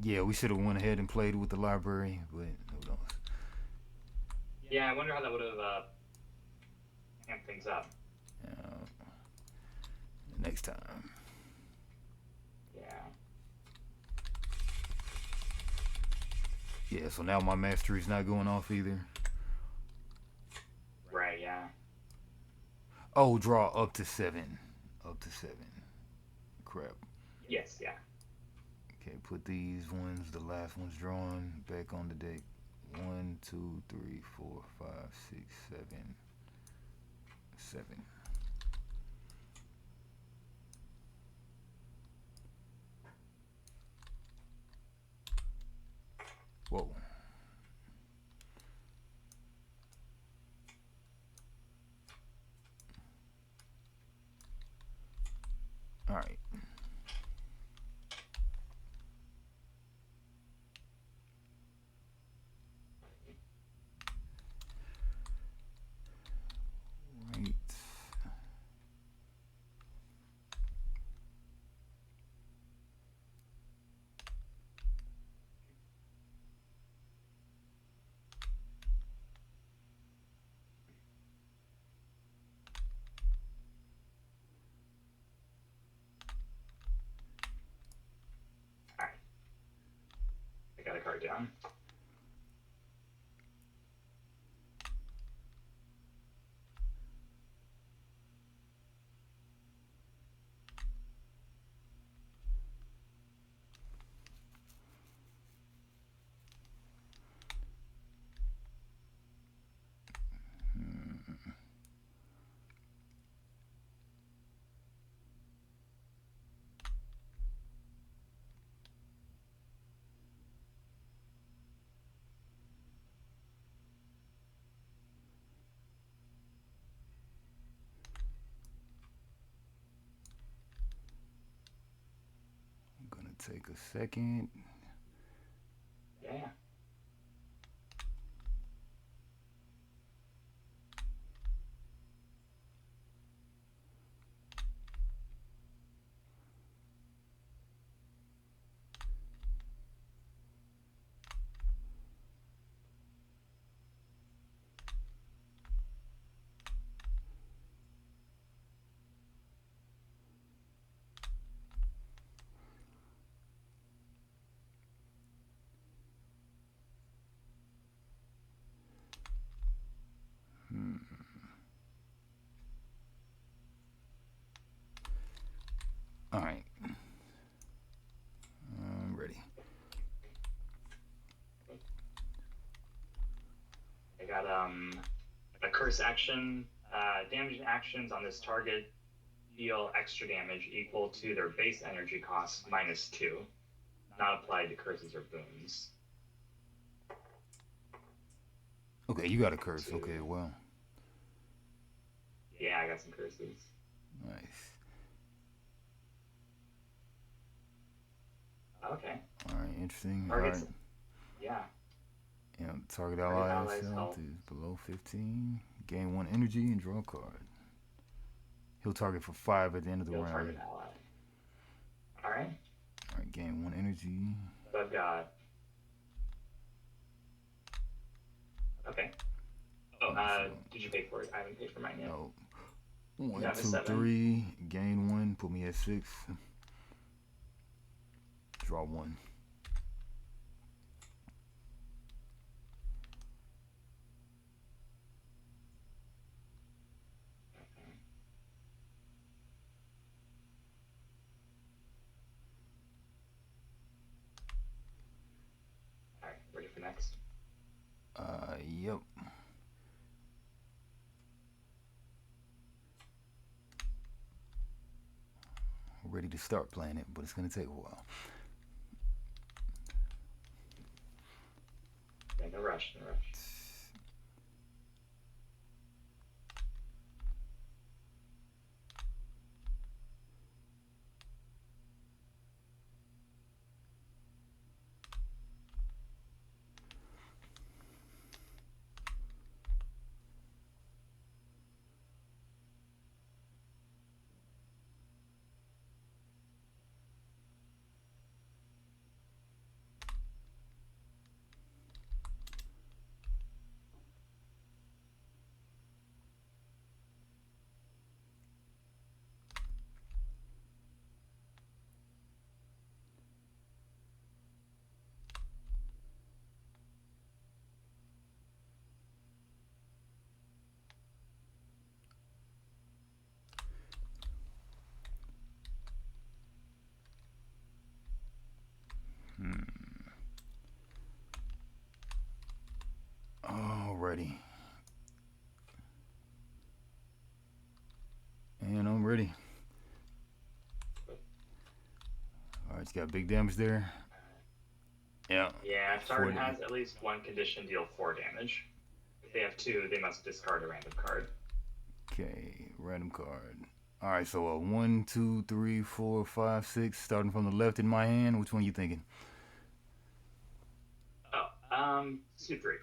Yeah, we should have went ahead and played with the library, but who knows? Yeah, I wonder how that would have amped things up. Next time. Yeah. Yeah, so now my mastery's not going off either. Right, yeah. Oh, draw up to 7. Up to 7. Crap. Yes, yeah. Okay, put these ones, the last one's drawn, back on the deck. 1, 2, 3, 4, 5, 6, 7. 7. Whoa. All right. Right. All right. I got a card down. I'm gonna take a second. Yeah. All right. I'm ready. I got a curse action. Damaging actions on this target deal extra damage equal to their base energy cost minus 2, not applied to curses or boons. Okay, you got a curse. 2. Okay, well. Yeah, I got some curses. Nice. Okay. All right, interesting. Targets. All right. Yeah. And target Target ally's ally's health health. is below 15. Gain 1 energy and draw a card. He'll target for 5 at the end of the He'll round. target ally. All right. All right, gain 1 energy. So I've got. Okay. Oh, did you pay for it? I haven't paid for mine yet. No. 1, Down to 2, 7. 3. Gain 1. Put me at 6. Draw 1. All right. Ready for next? Yep. Ready to start playing it, but it's gonna take a while. Yeah, no rush. No rush. Alrighty. And I'm ready. Alright, it's got big damage there. Yeah. Yeah, if target 40. has at least one condition, deal 4 damage. If they have 2, they must discard a random card. Okay, random card. Alright, so 1, 2, 3, 4, 5, 6. Starting from the left in my hand. Which one you thinking? Oh, 2, 3.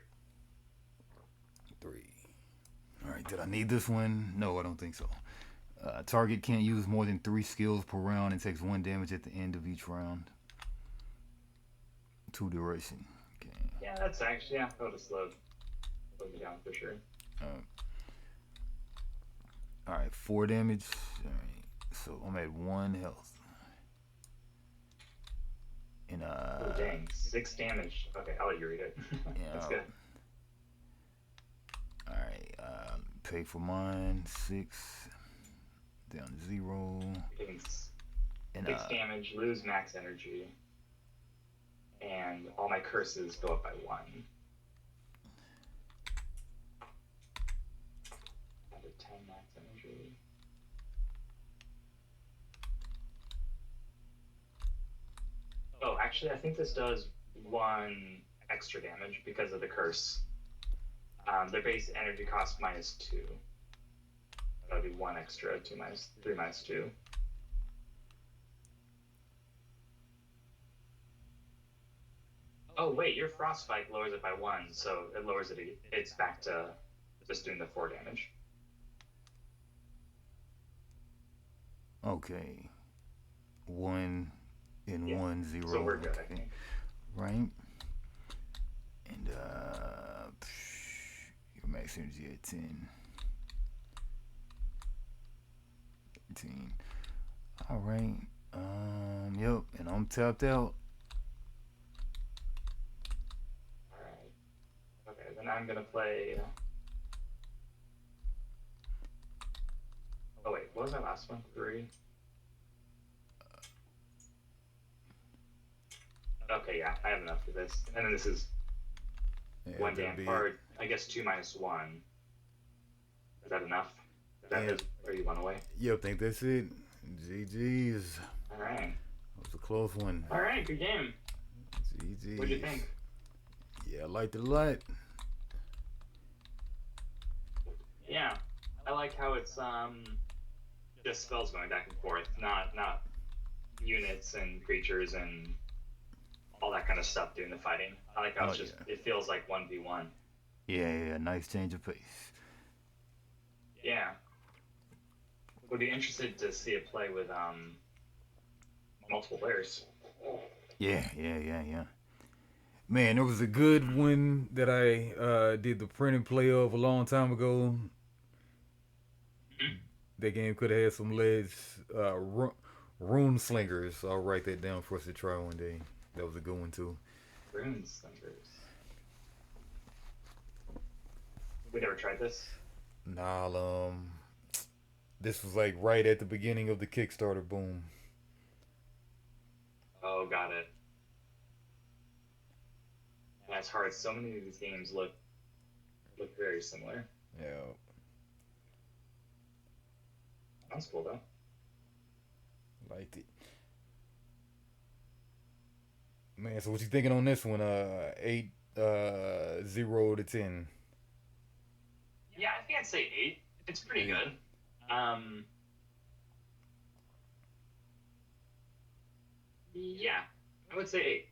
3. Alright, did I need this one? No, I don't think so. Target can't use more than 3 skills per round and takes 1 damage at the end of each round. 2 duration. Okay. Yeah, that's actually, yeah, that'll just slow me down for sure. Alright, 4 damage. Alright, so I'm at 1 health. And Oh, dang, 6 damage. Okay, I'll let you read it. That's good. Alright, pay for mine. 6. Down to 0. Taking 6 And damage, lose max energy. And all my curses go up by 1. Down to 10 max energy. Oh, actually, I think this does 1 extra damage because of the curse. Their base energy cost -2. That'll be 1 extra, 2 minus 3 minus 2. Oh wait, your frostbite lowers it by 1, so it lowers it. It's back to just doing the 4 damage. okay. 1 and Yeah. 1, 0. So we're good, I Okay. think. Right? And your max energy at 10. 13. Alright. Yep, and I'm tapped out. Alright. Okay, then I'm gonna play. Oh wait, what was my last one? 3? Okay, yeah, I have enough for this. And then this is Yeah, 1 that'll damage, be or it. I guess 2 minus 1. Is that enough? Is that Yeah. is, or you want away? Yep, think that's it. GG's. Alright. That was a close one. Alright, good game. GG's. What'd you think? Yeah, I liked it a lot. Yeah. I like how it's just spells going back and forth, not units and creatures and all that kind of stuff doing the fighting. I like how it's just it feels like 1v1. Yeah, nice change of pace. Yeah. Would be interested to see it play with multiple players. Yeah. Man, there was a good one that I did the print and play of a long time ago. That game could have had some legs. Rune Slingers. I'll write that down for us to try one day. That was a good one too. Rune Slingers. We never tried this. Nah, this was like right at the beginning of the Kickstarter boom. Oh, got it. Yeah, it's hard. So many of these games look very similar. Yeah. That's cool though. Liked it. Man, so what you thinking on this one? 8, 0 to 10. Yeah, I think I'd say 8. It's pretty good. Yeah, I would say 8.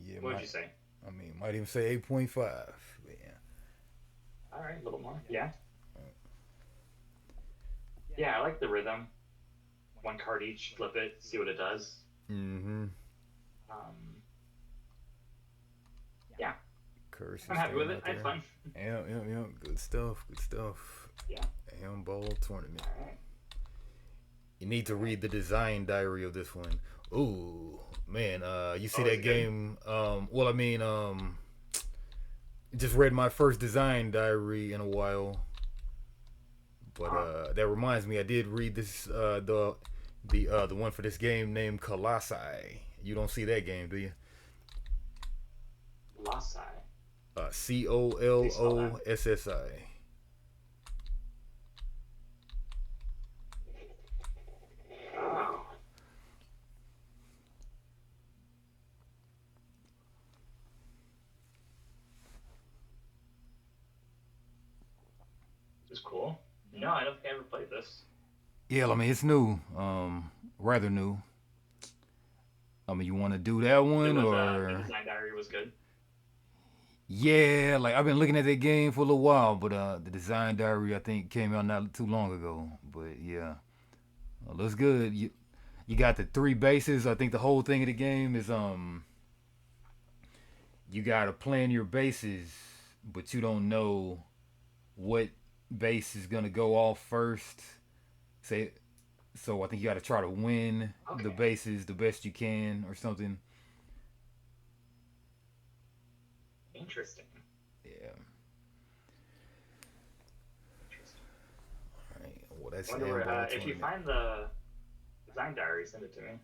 Yeah. What would you say? I mean, might even say 8.5. Yeah. All right, a little more. Yeah. Yeah, I like the rhythm. 1 card each, flip it, see what it does. Mm-hmm. Yeah. Curse. I'm happy with it. I had fun. Yeah. Good stuff. Yeah. Ambal tournament. All right. You need to read the design diary of this one. Ooh, man. You see Oh, that is it game? Just read my first design diary in a while. But that reminds me, I did read this the one for this game named Colossi. You don't see that game, do you? Colossi. Please spell that. COLOSSI. Oh, this is cool. No, I don't think I ever played this. Yeah, I mean it's new, rather new. I mean, you want to do that It one was the or? design diary was good. Yeah, like I've been looking at that game for a little while, but the design diary I think came out not too long ago. But yeah, looks good. You got the three bases. I think the whole thing of the game is you gotta plan your bases, but you don't know what base is gonna go off first. Say so. I think you got to try to win the Okay, bases the best you can or something. interesting. Yeah. Interesting. All right. Well, that's I the wonder where, Ambal if you tournament. find the design diary, send it to me.